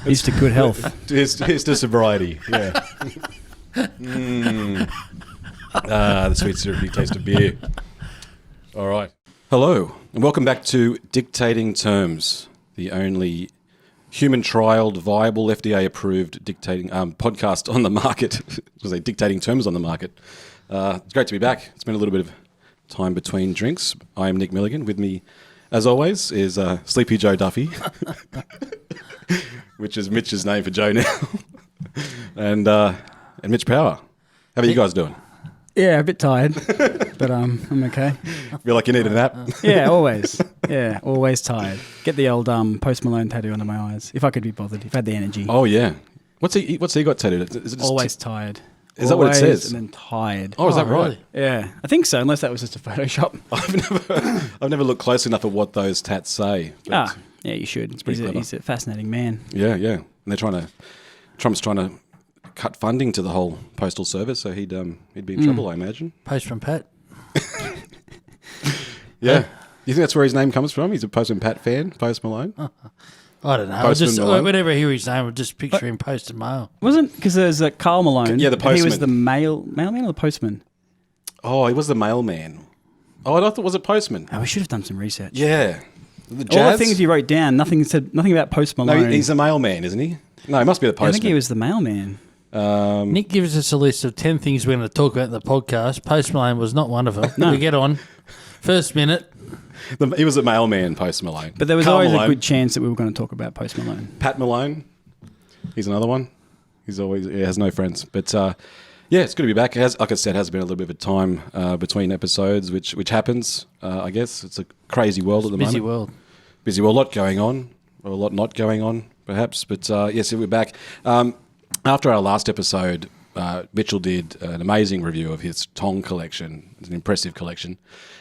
Here's to good health. Here's to sobriety. Yeah. The sweet syrupy taste of beer. All right. Hello, and welcome back to Dictating Terms, the only human-trialed, viable, FDA-approved dictating podcast on the market. I was say dictating terms on the market. It's great to be back. It's been a little bit of time between drinks. I am Nick Milligan. With me, as always, is Sleepy Joe Duffy, which is Mitch's name for Joe now, and Mitch Power. How are you guys doing? Yeah, a bit tired, but I'm okay. Feel like you need a nap? Yeah, always. Yeah, always tired. Get the old Post Malone tattoo under my eyes, if I could be bothered, if I had the energy. Oh, yeah. What's he got tattooed? Is it always tired. Is that what it says? And then tired. Oh, is that right? Yeah, I think so, unless that was just a Photoshop. I've never looked close enough at what those tats say. Yeah, you should. He's a fascinating man. Yeah. And Trump's trying to cut funding to the whole postal service, so he'd be in trouble, I imagine. Postman Pat. Yeah. You think that's where his name comes from? He's a Postman Pat fan, Post Malone? I don't know. Whenever I hear his name, I just picture him posting mail. Wasn't, because there's Carl Malone. Yeah, the postman. He was the mailman or the postman? Oh, he was the mailman. Oh, I thought was it postman? Oh, we should have done some research. Yeah. All the things you wrote down, nothing about Post Malone. No, he's a mailman, isn't he? No, he must be the postman. I think he was the mailman. Nick gives us a list of 10 things we're going to talk about in the podcast. Post Malone was not one of them. No. We get on. First minute. He was a mailman, Post Malone. But there was always a good chance that we were going to talk about Post Malone. Pat Malone. He's another one. He has no friends. But it's good to be back. Like I said, has been a little bit of a time between episodes, which happens, I guess. It's a crazy world at the moment. Busy world. A lot going on, or a lot not going on, perhaps. But yes, we're back. After our last episode, Mitchell did an amazing review of his tong collection. It's an impressive collection.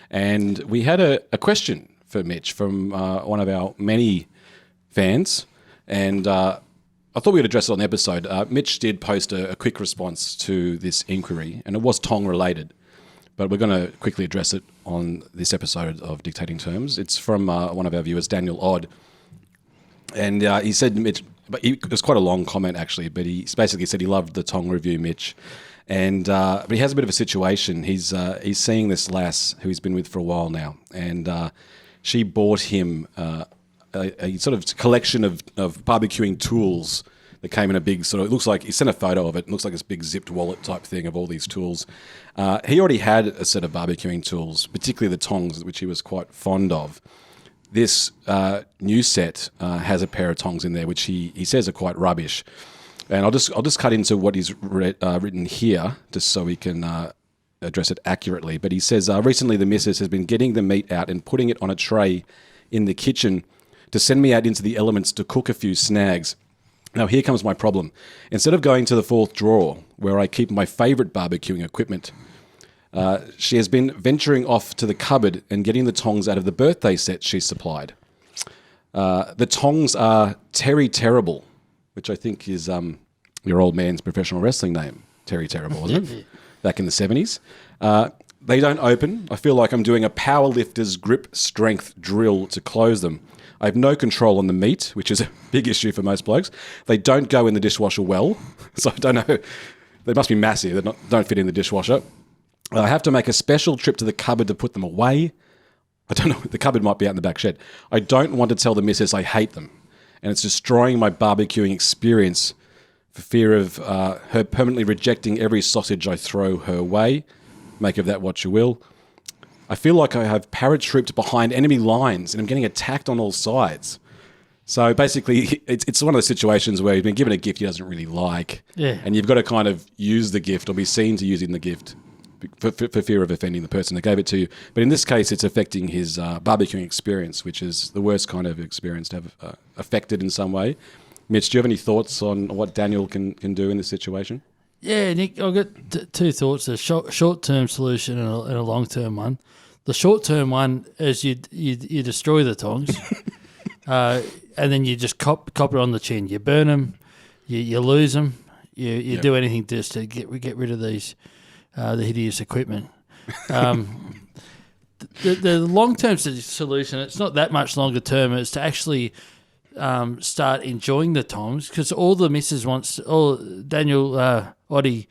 And we had a question for Mitch from one of our many fans. And I thought we'd address it on the episode. Mitch did post a quick response to this inquiry, and it was tong related. But we're going to quickly address it on this episode of Dictating Terms. It's from one of our viewers, Daniel Odd. And he said, Mitch... But it was quite a long comment, actually, but he basically said he loved the tong review, Mitch. And but he has a bit of a situation. He's seeing this lass who he's been with for a while now, and she bought him a sort of collection of barbecuing tools that came in a big sort of, it looks like, he sent a photo of it, looks like this big zipped wallet type thing of all these tools. He already had a set of barbecuing tools, particularly the tongs, which he was quite fond of. This new set has a pair of tongs in there, which he says are quite rubbish. And I'll just cut into what he's written here, just so we can address it accurately. But he says, recently the missus has been getting the meat out and putting it on a tray in the kitchen to send me out into the elements to cook a few snags. Now here comes my problem. Instead of going to the fourth drawer, where I keep my favourite barbecuing equipment, she has been venturing off to the cupboard and getting the tongs out of the birthday set she supplied. The tongs are Terry Terrible, which I think is your old man's professional wrestling name, Terry Terrible, wasn't it? Back in the 70s. They don't open. I feel like I'm doing a powerlifter's grip strength drill to close them. I have no control on the meat, which is a big issue for most blokes. They don't go in the dishwasher well, so I don't know. They must be massive. They don't fit in the dishwasher. I have to make a special trip to the cupboard to put them away. I don't know. The cupboard might be out in the back shed. I don't want to tell the missus I hate them. And it's destroying my barbecuing experience for fear of her permanently rejecting every sausage I throw her way. Make of that what you will. I feel like I have paratrooped behind enemy lines and I'm getting attacked on all sides. So basically, it's one of those situations where you've been given a gift you doesn't really like. Yeah. And you've got to kind of use the gift or be seen to using the gift for fear of offending the person that gave it to you. But in this case, it's affecting his barbecuing experience, which is the worst kind of experience to have affected in some way. Mitch, do you have any thoughts on what Daniel can do in this situation? Yeah, Nick, I've got two thoughts, a short-term solution and a long-term one. The short-term one is you destroy the tongs and then you just cop it on the chin. You burn them, you lose them, you do anything just to get rid of these the hideous equipment. The long-term solution, it's not that much longer term, is to actually start enjoying the tongs, because all the missus wants, Daniel, Oddie,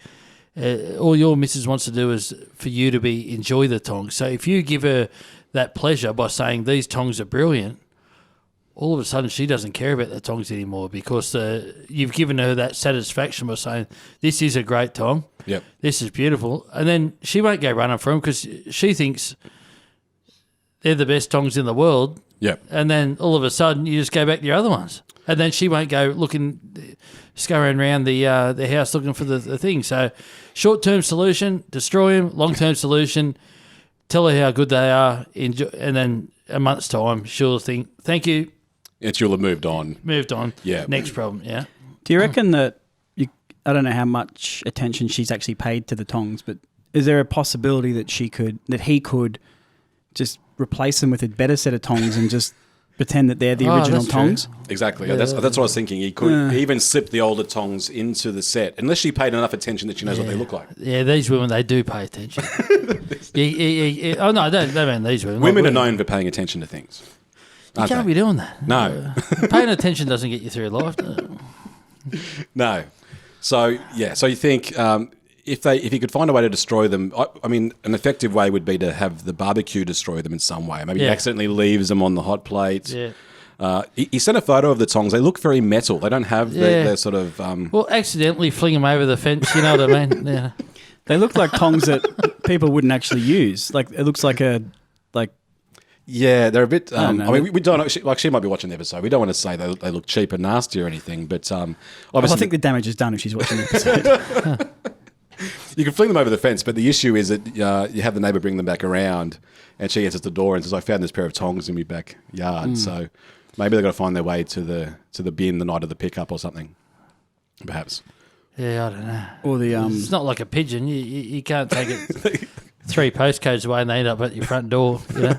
all your missus wants to do is for you to enjoy the tongs. So if you give her that pleasure by saying these tongs are brilliant, all of a sudden she doesn't care about the tongs anymore, because you've given her that satisfaction by saying this is a great tong. Yep. This is beautiful. And then she won't go running for them because she thinks they're the best tongs in the world. Yep. And then all of a sudden you just go back to your other ones. And then she won't go scurrying around the house looking for the thing. So short-term solution, destroy them. Long-term solution, tell her how good they are. Enjoy, and then a month's time she'll think, thank you. And she'll have moved on. Yeah. Next problem, yeah. Do you reckon that I don't know how much attention she's actually paid to the tongs, but is there a possibility that he could just replace them with a better set of tongs and just pretend that they're the original tongs? True. Exactly. Yeah. That's what I was thinking. He could even slip the older tongs into the set, unless she paid enough attention that she knows what they look like. Yeah, these women, they do pay attention. Oh, no, I don't mean these women. Women are known for paying attention to things. You can't be doing that. No. Paying attention doesn't get you through life. No. So you think if you could find a way to destroy them, I mean, an effective way would be to have the barbecue destroy them in some way. Maybe he accidentally leaves them on the hot plate. Yeah. He sent a photo of the tongs. They look very metal. They don't have their sort of... Well, accidentally fling them over the fence, you know what I mean? Yeah. They look like tongs that people wouldn't actually use. Like, it looks like Yeah, they're a bit... I know. mean, we don't know... She might be watching the episode. We don't want to say they look cheap and nasty or anything, but obviously... I think the damage is done if she's watching the episode. You can fling them over the fence, but the issue is that you have the neighbour bring them back around, and she answers the door and says, I found this pair of tongs in my backyard. So maybe they've got to find their way to the bin the night of the pickup or something, perhaps. Yeah, I don't know. Or the It's not like a pigeon. You can't take it 3 postcodes away and they end up at your front door, you know?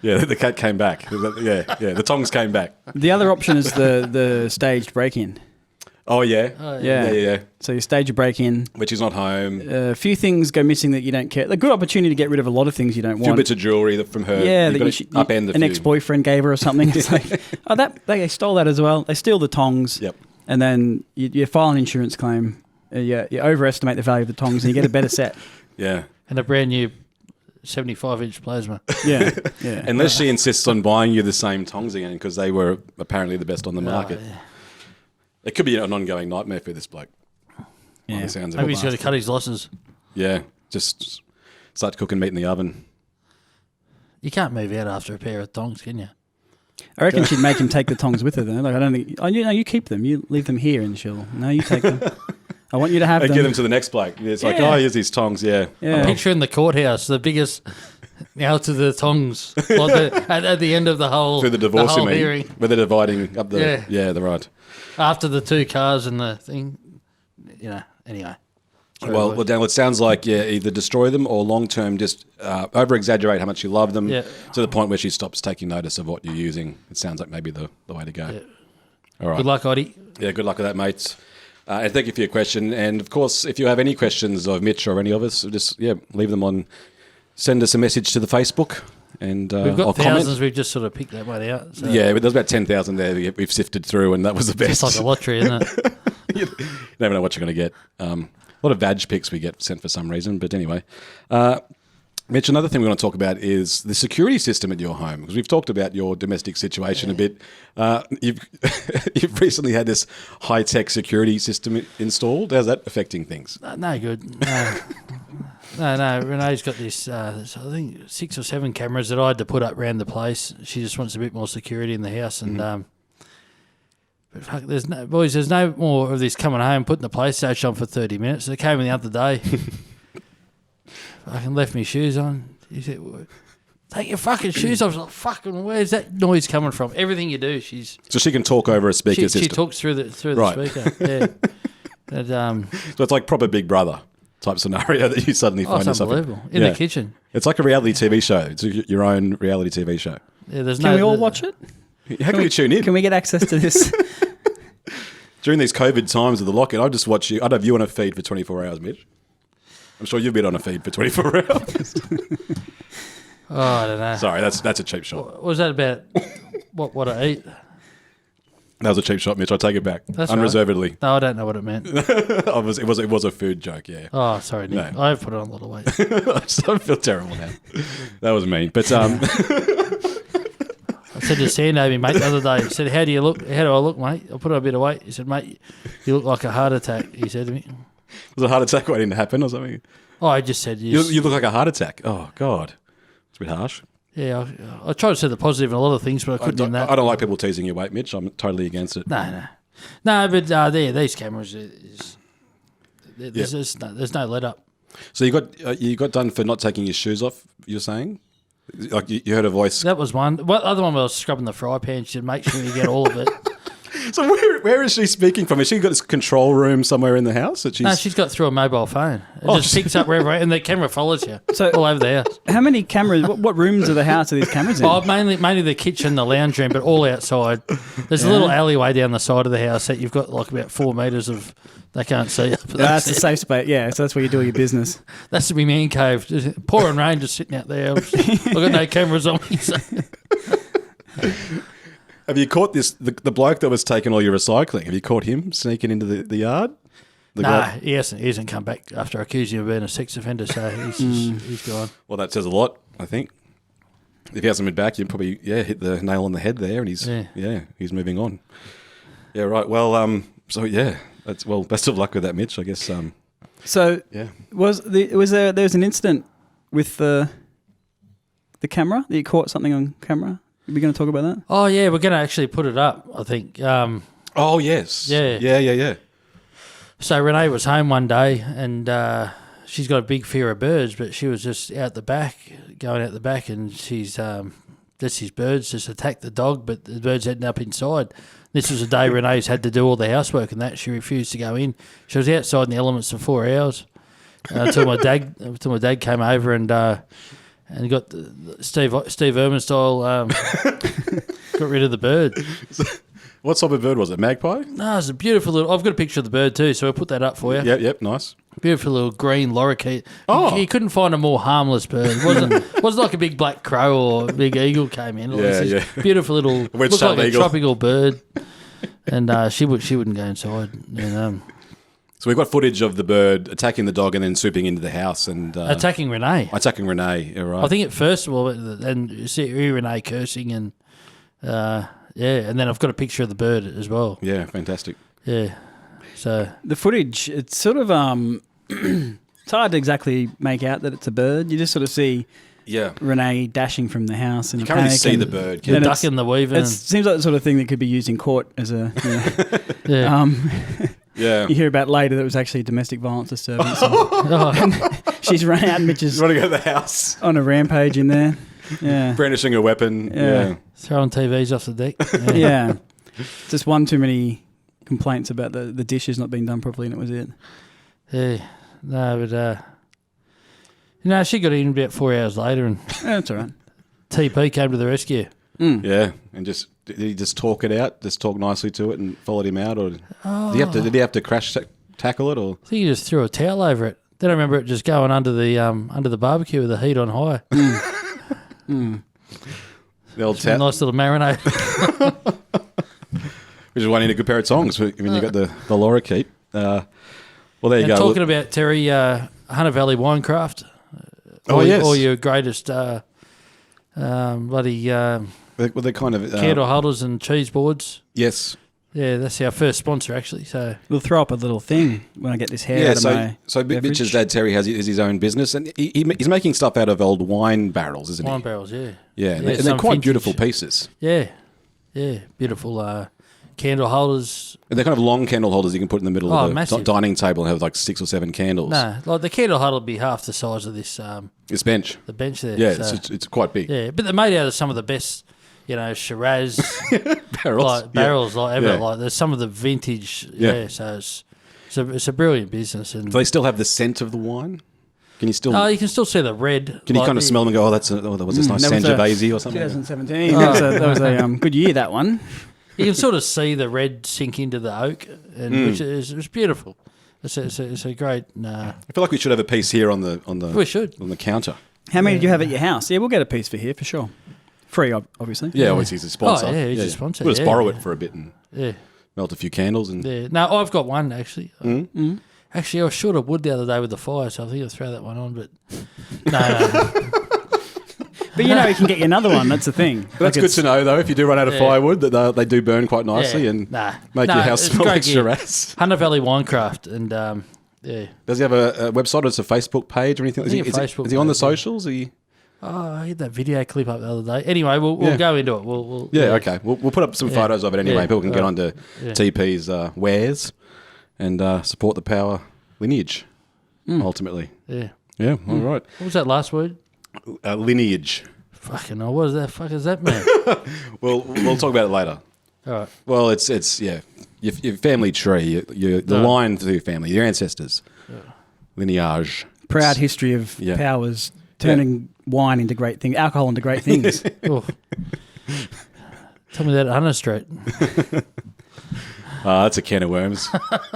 Yeah, the cat came back. Yeah, the tongs came back. The other option is the staged break-in. Oh, yeah. Yeah. So you stage a break-in. Which is not home. A few things go missing that you don't care. A good opportunity to get rid of a lot of things you don't want. A few bits of jewellery from her. Yeah, You've that got to upend an ex-boyfriend gave her or something. It's like, they stole that as well. They steal the tongs. Yep. And then you file an insurance claim. You overestimate the value of the tongs and you get a better set. Yeah. And a brand new 75-inch plasma. Yeah. Unless she insists on buying you the same tongs again, because they were apparently the best on the market. Yeah. It could be an ongoing nightmare for this bloke. Yeah. The sounds of Maybe it. he's got to cut his losses. Yeah, just start cooking meat in the oven. You can't move out after a pair of tongs, can you? I reckon she'd make him take the tongs with her though. Like, I don't think... Oh, you keep them. You leave them here and she'll... No, you take them. I want you to have And them. give them to the next bloke. It's like, oh, here's these tongs, yeah. I'm picturing the courthouse, the biggest... Now to the tongs, like at the end of the whole... Through the divorce, the whole hearing. where they're dividing up the... Yeah, they're right. After the 2 cars and the thing, you know, anyway. Well, Daniel, it sounds like, either destroy them or long-term just over-exaggerate how much you love them to the point where she stops taking notice of what you're using. It sounds like maybe the way to go. Yeah. All right. Good luck, Oddie. Yeah, good luck with that, mates. And thank you for your question. And, of course, if you have any questions of Mitch or any of us, just, leave them on... Send us a message to the Facebook and we've got I'll thousands. comment. We've just sort of picked that one out. So. Yeah, but there's about 10,000 there we've sifted through, and that was the best. It's like a lottery, isn't it? You never know what you're going to get. A lot of badge picks we get sent for some reason, but anyway. Mitch, another thing we want to talk about is the security system at your home, because we've talked about your domestic situation a bit. You've recently had this high-tech security system installed. How's that affecting things? No good. No. Renee's got this, I think 6 or 7 cameras that I had to put up around the place. She just wants a bit more security in the house. And but fuck, there's no more of this coming home, putting the PlayStation on for 30 minutes. They came in the other day. Fucking left me shoes on. He said, take your fucking shoes off. I was like, fucking, where's that noise coming from? Everything you do, So she can talk over a speaker system? She talks through the speaker. Yeah. And, so it's like proper Big Brother type scenario that you suddenly find it's yourself unbelievable. In the kitchen. It's like a reality TV show. It's your own reality TV show. Yeah, Can we all watch it? How can we tune in? Can we get access to this? During these COVID times of the lockdown, I'd just watch you. I'd have you on a feed for 24 hours, Mitch. I'm sure you've been on a feed for 24 hours. Oh, I don't know. Sorry, that's a cheap shot. What was that about? What I eat? That was a cheap shot, Mitch. I take it back. That's unreservedly. No, I don't know what it meant. It was a food joke, yeah. Oh, sorry, Nick. No. I've put on a lot of weight. I feel terrible now. That was mean. But I said to Sandy, mate, the other day, he said, how do I look, mate? I put on a bit of weight. He said, mate, you look like a heart attack, he said to me. was a heart attack waiting to happen or something? Oh, I just said, You look like a heart attack. Oh, God. It's a bit harsh. Yeah, I tried to say the positive in a lot of things, but I couldn't in that. I don't like people teasing your weight, Mitch. I'm totally against it. No, but these cameras, there's no let up. So you got done for not taking your shoes off, you're saying? Like you heard a voice. That was one. What other one was scrubbing the fry pan? She said, make sure you get all of it. So where is she speaking from? Has she got this control room somewhere in the house? No, she's got through a mobile phone. It just picks up wherever, and the camera follows you all over the house. How many cameras? What rooms of the house are these cameras in? Oh, mainly the kitchen, the lounge room, but all outside. There's a little alleyway down the side of the house that you've got like about 4 metres of. They can't see it. That's a safe space. Yeah, so that's where you do all your business. That's the man cave. Just pouring rain, just sitting out there. I've got no cameras on me. So. Have you caught the bloke that was taking all your recycling? Have you caught him sneaking into the yard? He hasn't come back after accusing him of being a sex offender, so he's gone. Well, that says a lot, I think. If he hasn't been back, you'd probably hit the nail on the head there, and he's moving on. Yeah, right. Well, best of luck with that, Mitch. I guess. Was there an incident with the camera that you caught something on camera? Are we going to talk about that? Oh yeah, we're going to actually put it up, I think. Oh yes. Yeah. So Renee was home one day, and she's got a big fear of birds, but she was just going out the back, and she's these birds just attacked the dog, but the birds ended up inside. This was a day Renee's had to do all the housework and that. She refused to go in. She was outside in the elements for 4 hours until my dad came over and got Steve Irwin style got rid of the bird. What type of bird was it? Magpie? No, it's a beautiful little. I've got a picture of the bird too, so I'll put that up for you. Yep, nice. Beautiful little green lorikeet. Oh. You couldn't find a more harmless bird. It wasn't like a big black crow or a big eagle came in. Beautiful little, looked like a tropical bird. And she wouldn't go inside. And, so we've got footage of the bird attacking the dog and then swooping into the house and attacking Renee. Yeah, right. I think at first, and you see Renee cursing and and then I've got a picture of the bird as well. Yeah, fantastic. Yeah. So the footage, it's sort of it's hard to exactly make out that it's a bird. You just sort of see Renee dashing from the house and you can't really see the bird. The duck and the weaver. It seems like the sort of thing that could be used in court as a Yeah. You hear about later that it was actually a domestic violence disturbance. She's run out and Mitch is running out of the house on a rampage in there. Yeah. Brandishing a weapon. Yeah. Throwing TVs off the deck. Yeah. Just one too many complaints about the dishes not being done properly, and it was it. Yeah. No, but she got in about 4 hours later and that's all right. TP came to the rescue. Yeah. And did he just talk it out? Just talk nicely to it and followed him out? Or did he have to crash tackle it? Or I think he just threw a towel over it. Then I remember it just going under the barbecue with the heat on high. The old nice little marinade. Which is one in a good pair of tongs when you got the lorikeet. Well, there you go. Talking about Terry, Hunter Valley Winecraft. Yes. All your greatest bloody they're kind of candle holders and cheese boards. Yes. Yeah, that's our first sponsor actually. So we'll throw up a little thing when I get this hair out of my So Mitch's dad Terry has his own business, and he's making stuff out of old wine barrels, isn't he? Wine barrels, yeah. Yeah, and they're quite beautiful pieces. Yeah, beautiful candle holders. And they're kind of long candle holders you can put in the middle of the massive dining table and have like 6 or 7 candles. No, like the candle holder will be half the size of this. This bench. The bench there. Yeah, so. it's quite big. Yeah, but they're made out of some of the best, Shiraz barrels. ever. Like there's some of the vintage. Yeah, so it's a brilliant business. And do they still have the scent of the wine? Can you still? Oh, you can still see the red. Can you kind of smell them and go, that was this nice Sangiovese or something? 2017. That was a good year, that one. You can sort of see the red sink into the oak, which is beautiful. It's a great. I feel like we should have a piece here on the we should on the counter. How many do you have at your house? Yeah, we'll get a piece for here for sure. Free, obviously. Yeah, always he's a sponsor. Oh, yeah, he's a sponsor, We'll just yeah. borrow it for a bit and Yeah. melt a few candles and Yeah. No, I've got one actually. Actually, I was short of wood the other day with the fire, so I think I'll throw that one on. But no. But you know, you can get you another one. That's the thing. That's good to know, though. If you do run out of firewood, that they do burn quite nicely and make your house smell like Shiraz. Hunter Valley Winecraft, and yeah. Does he have a website or it's a Facebook page or anything? Is he on the socials? Oh, I had that video clip up the other day. Anyway, we'll go into it. We'll okay. We'll put up some photos of it anyway. People can get onto TP's wares and support the Power lineage, ultimately. Yeah. Yeah, all right. What was that last word? Lineage. Fucking hell, what the fuck does that mean? We'll talk about it later. All right. Well, it's your family tree, the line through your family, your ancestors, lineage. Proud history of Powers turning wine into great things, alcohol into great things. Oh. Tell me that at Hunter Street. That's a can of worms.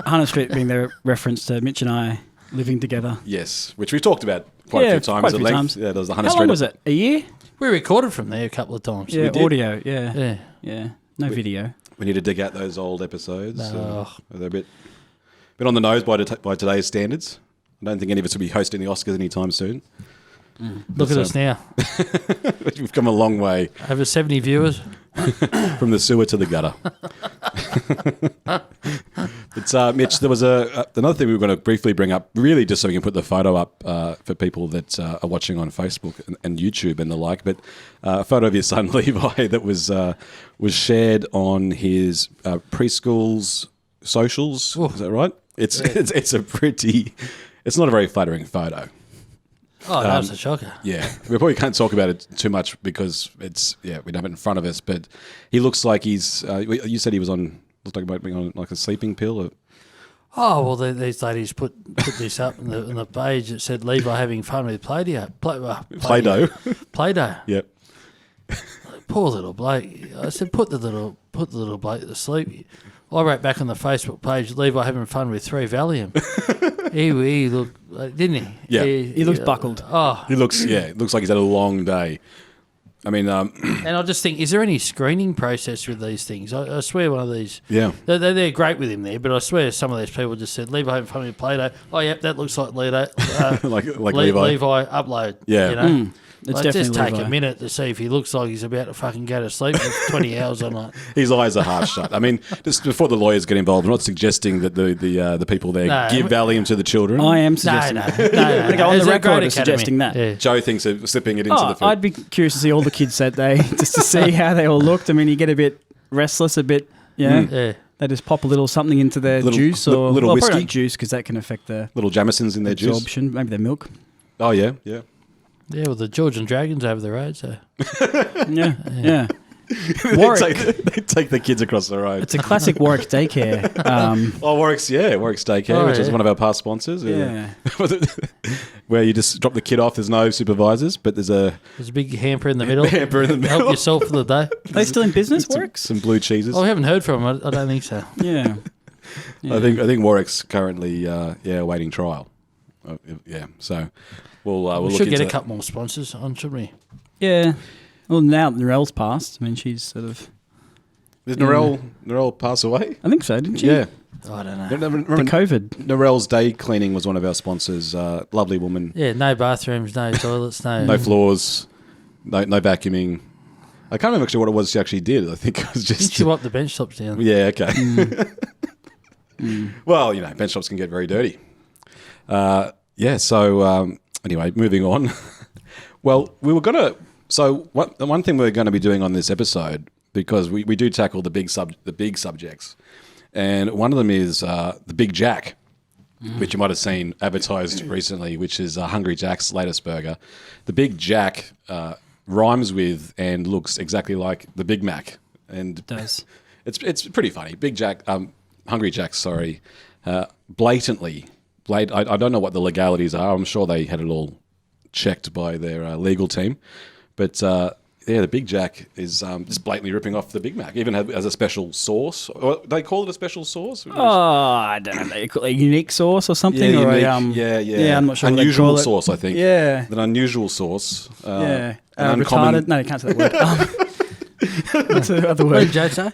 Hunter Street being the reference to Mitch and I living together. Yes, which we've talked about quite a few times at length. Yeah, there was the Hunter How Street. long was it? A year? We recorded from there a couple of times. Yeah, We did. audio. Yeah. No video. We need to dig out those old episodes. No. They're a bit on the nose by today's standards. I don't think any of us will be hosting the Oscars anytime soon. Look at us now. We've come a long way Over 70 viewers. from the sewer to the gutter. But Mitch, there was another thing we were going to briefly bring up, really just so we can put the photo up for people that are watching on Facebook and YouTube and the like. But a photo of your son Levi that was shared on his preschool's socials. Ooh. Is that right? It's a pretty. It's not a very flattering photo. Oh, that was a shocker. Yeah, we probably can't talk about it too much because we don't have it in front of us. But he looks like he's. You said he was on. Looked like being on like a sleeping pill. Or, Oh, well, these ladies put this up on the page that said Levi having fun with Play-Doh. Play-Doh. Play-Doh. Yep. Poor little bloke. I said, put the little bloke to sleep. I wrote back on the Facebook page, Levi having fun with 3 Valium. he looked, didn't he? Yeah. He looks buckled. Oh, He looks looks like he's had a long day. I mean, and I just think, is there any screening process with these things? I swear one of these, yeah. they're great with him there, but I swear some of these people just said, Levi having fun with Play-Doh. Oh, yep, that looks like Levi. like Levi. Levi upload. Yeah. You know? It's Like, definitely just take Levi. a minute to see if he looks like he's about to fucking go to sleep for 20 hours or not. His eyes are half shut. I mean, just before the lawyers get involved, I'm not suggesting that the people there No. give Valium to the children. I am No, suggesting no, that. no. I'm going to go on It's the a record great as academy. suggesting that. Yeah. Joe thinks of slipping it into the food. I'd be curious to see all the kids that day just to see how they all looked. I mean, you get a bit restless, a bit, Yeah. They just pop a little something into their juice or little probably whiskey. not juice because that can affect the Little Jamisons in their juice. absorption. Maybe their milk. Oh, yeah, yeah. Yeah, well, the Georgian Dragons over the road, so. Yeah. they, Warwick. take the kids across the road. It's a classic Warwick daycare. Warwick's Daycare, which is one of our past sponsors. Yeah. Where you just drop the kid off. There's no supervisors, but there's a big hamper in the middle. Hamper in the middle. Help yourself for the day. Are they still in business, Warwick's? some blue cheeses. Oh, I haven't heard from him. I don't think so. Yeah. I think Warwick's currently awaiting trial. Yeah, so we'll We look should into get a that. couple more sponsors on, shouldn't we? Yeah. Well, now that Narelle's passed, I mean, she's sort of... Did Narelle pass away? I think so, didn't she? Yeah. I don't know. The COVID. Narelle's Day Cleaning was one of our sponsors. Lovely woman. Yeah, no bathrooms, no toilets, No floors, no vacuuming. I can't remember actually what it was she actually did. I think it was just... She wiped the bench tops down. Yeah, okay. Well, bench tops can get very dirty. So anyway, moving on. Well, we were going to... So the one thing we're going to be doing on this episode, because we do tackle the big subjects, and one of them is the Big Jack, which you might have seen advertised recently, which is Hungry Jack's latest burger. The Big Jack rhymes with and looks exactly like the Big Mac, and It does. it's pretty funny. Big Jack, Hungry Jack, sorry, blatantly. I don't know what the legalities are. I'm sure they had it all checked by their legal team. But the Big Jack is just blatantly ripping off the Big Mac, even as a special sauce. Or they call it a special sauce? Oh, I don't know. They call it a unique sauce or something. Yeah, or unique. Yeah, I'm not sure. Unusual what they call it. sauce, I think. Yeah. An unusual sauce. Yeah. An uncommon. Retarded. No, you can't say that word. What's the other What word? did Joe say?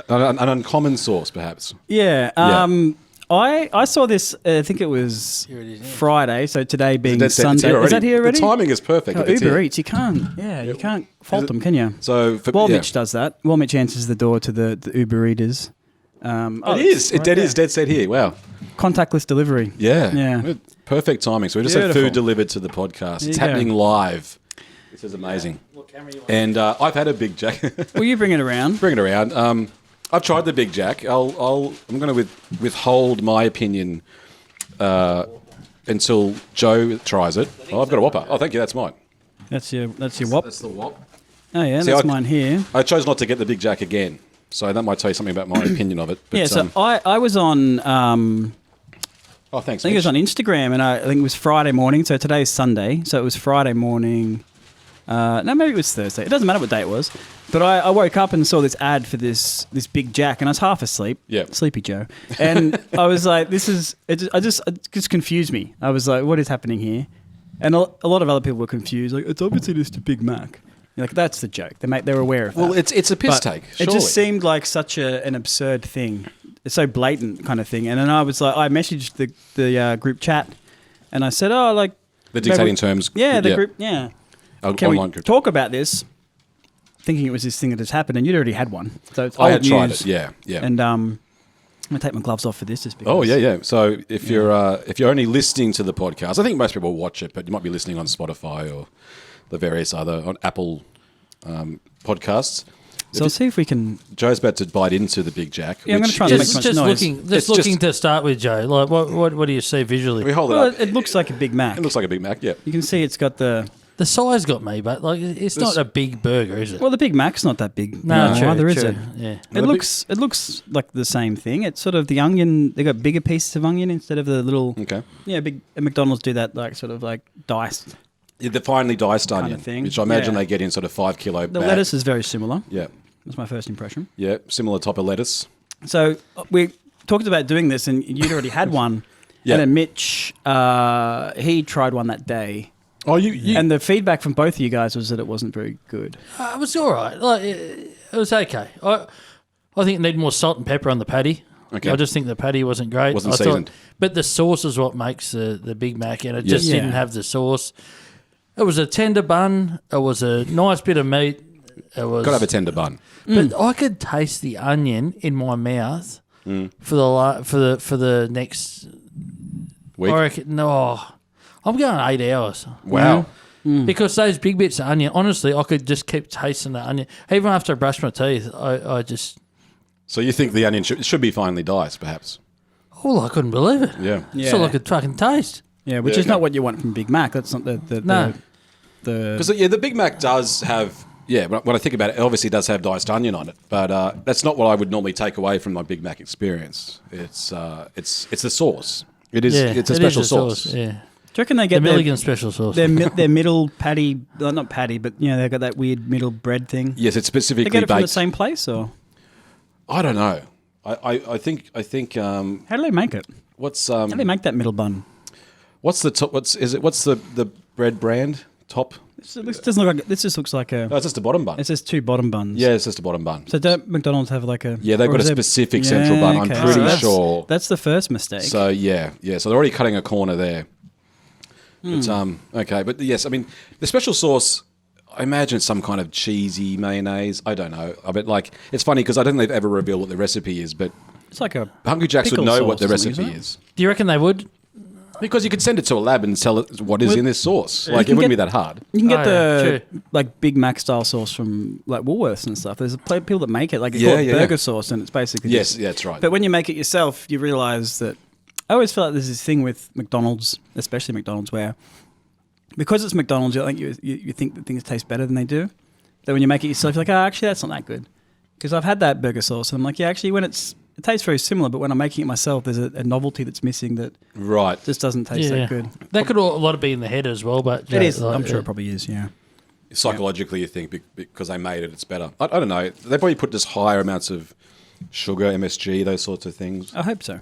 An uncommon sauce, perhaps. Yeah. I saw this. I think it was Here it is, yeah. Friday. So today being It's Sunday. here Is that here already? The timing is perfect. Oh, if it's Uber here. Eats. You can't. Yeah, you can't fault them, can you? So, While Mitch does that, while Mitch answers the door to the Uber Eaters. It is. It is dead set here. Wow. Contactless delivery. Yeah. Yeah. Perfect timing. So we just had Beautiful. food delivered to the podcast. There It's you go. happening live. This is amazing. And I've had a Big Jack. Will you bring it around? Bring it around. I've tried the Big Jack. I'm going to withhold my opinion until Joe tries it. Oh, I've got a Whopper. Oh, thank you. That's mine. That's your wop. That's the Whop. Oh yeah, See, that's mine here. I chose not to get the Big Jack again, so that might tell you something about my opinion of it. But, Yeah, so I was on. oh, thanks. I think it was on Instagram, and I think it was Friday morning. So today's Sunday, so it was Friday morning. No, maybe it was Thursday. It doesn't matter what day it was. But I woke up and saw this ad for this Big Jack, and I was half asleep. Yeah. Sleepy Joe. And I was like, it just confused me. I was like, what is happening here? And a lot of other people were confused. Like, it's obviously just a Big Mac. You're like, that's the joke. They're aware of that. Well, it's a piss But take. It Surely. just seemed like such an absurd thing. It's so blatant kind of thing. And then I was like, I messaged the group chat, and I said, oh, like the dictating terms. Yeah, the group. Yeah. Can Online we group. talk about this? Thinking it was this thing that has happened, and you'd already had one. So it's I had old tried news. it. Yeah, yeah. And I'm gonna take my gloves off for this. Just because. Oh yeah. So if you're only listening to the podcast, I think most people watch it, but you might be listening on Spotify or the various other on Apple podcasts. So I'll see if we can. Joe's about to bite into the Big Jack. Yeah, I'm gonna try and make some noise. Looking to start with, Joe. Like, what do you see visually? We hold it Well, up. it looks like a Big Mac. It looks like a Big Mac. Yeah. You can see it's got the. The size got me, but like, it's not a big burger, is it? Well, the Big Mac's not that big. no, true, either, is true. it? Yeah. It looks like the same thing. It's sort of the onion. They got bigger pieces of onion instead of the little. Okay. Yeah, big. At McDonald's do that like sort of like diced. Yeah, the finely diced Kind of onion, thing. which I imagine Yeah. they get in sort of 5 kilo The bags. lettuce is very similar. Yeah. That's my first impression. Yeah. Similar type of lettuce. So we talked about doing this, and you'd already had one. Yeah. And then Mitch, he tried one that day. Oh, you And the feedback from both of you guys was that it wasn't very good. It was all right. Like, it was okay. I think it needed more salt and pepper on the patty. Okay. I just think the patty wasn't great. Wasn't I thought- seasoned. but the sauce is what makes the Big Mac, and it just Yeah. didn't have the sauce. It was a tender bun. It was a nice bit of meat. It was. got to have a tender bun. But I could taste the onion in my mouth for the next Week. I reckon, no, I'm going 8 hours. Wow. Because those big bits of onion, honestly, I could just keep tasting the onion. Even after I brushed my teeth, I just, So you think the onion should be finely diced, perhaps? I couldn't believe it. Yeah. It's all I could fucking taste. Yeah, which Yeah, is okay. not what you want from Big Mac. That's not the No. Because the Big Mac does have. Yeah, when I think about it, it obviously does have diced onion on it, but that's not what I would normally take away from my Big Mac experience. It's the sauce. It is. Yeah, It's a it special is the sauce. Yeah. Do you reckon they The get Milligan special sauce. their middle patty, well, not patty, but they've got that weird middle bread thing? Yes, it's specifically They get it from the baked. same place, or I don't know. I think. how do they make it? What's How do they make that middle bun? what's the top? What's the bread brand top? This doesn't look like. This just looks like a. No, it's just the bottom bun. It's just two bottom buns. Yeah, it's just the bottom bun. So don't McDonald's have like a? Yeah, they've or got a is there- specific central bun. I'm okay. pretty So sure. That's the first mistake. So yeah. So they're already cutting a corner there. But okay, but yes, I mean the special sauce. I imagine it's some kind of cheesy mayonnaise. I don't know. I bet it's funny because I don't think they've ever revealed what the recipe is, but it's like a. Hungry Jacks would pickle know what sauce the or something, recipe isn't it? is Do you reckon they would? because you could send it to a lab and tell it what is in this sauce. Like it can wouldn't get- be that hard. You can get Oh, yeah, the true. like Big Mac style sauce from like Woolworths and stuff. There's people that make it like Yeah, call it yeah, burger yeah. sauce, and it's basically Yes, just- yeah, that's right. But when you make it yourself, you realise that I always feel like there's this thing with McDonald's, especially McDonald's, where because it's McDonald's, you think that things taste better than they do. That when you make it yourself, you're like, oh, actually, that's not that good. Because I've had that burger sauce, and I'm like, yeah, actually, when it's it tastes very similar, but when I'm making it myself, there's a novelty that's missing that Right. just doesn't taste that good. That could a lot of be in the head as well, but It is. like, I'm sure it probably is. Yeah. Psychologically, you think because they made it, it's better. I don't know. They probably put just higher amounts of sugar, MSG, those sorts of things. I hope so.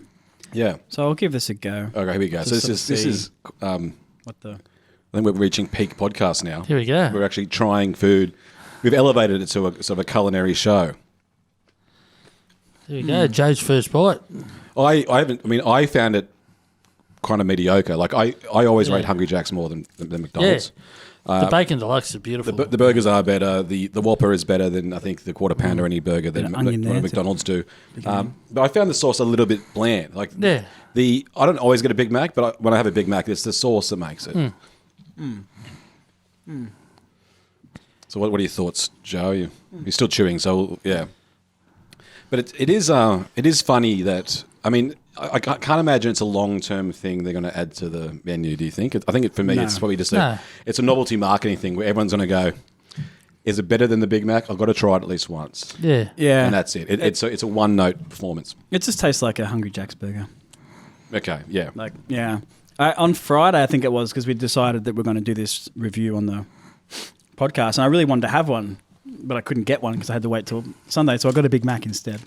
Yeah. So I'll give this a go. Okay, here we go. Just So this is. What the? I think we're reaching peak podcast now. Here we go. We're actually trying food. We've elevated it to a sort of a culinary show. There you go. Joe's first bite. I haven't. I mean, I found it kind of mediocre. Like I always rate Hungry Jack's more than McDonald's. The bacon deluxe is beautiful. The burgers are better. The Whopper is better than I think the Quarter Pounder or any burger that McDonald's do. But I found the sauce a little bit bland. Like I don't always get a Big Mac, but when I have a Big Mac, it's the sauce that makes it. So what are your thoughts, Joe? You're still chewing, so yeah. But it is funny that I mean I can't imagine it's a long-term thing they're going to add to the menu. Do you think? I think for me it's probably just it's a novelty marketing thing where everyone's going to go, is it better than the Big Mac? I've got to try it at least once. Yeah. And that's it. It's a one-note performance. It just tastes like a Hungry Jack's burger. Okay, yeah. On Friday, I think it was, because we decided that we're going to do this review on the podcast, and I really wanted to have one, but I couldn't get one because I had to wait till Sunday, so I got a Big Mac instead.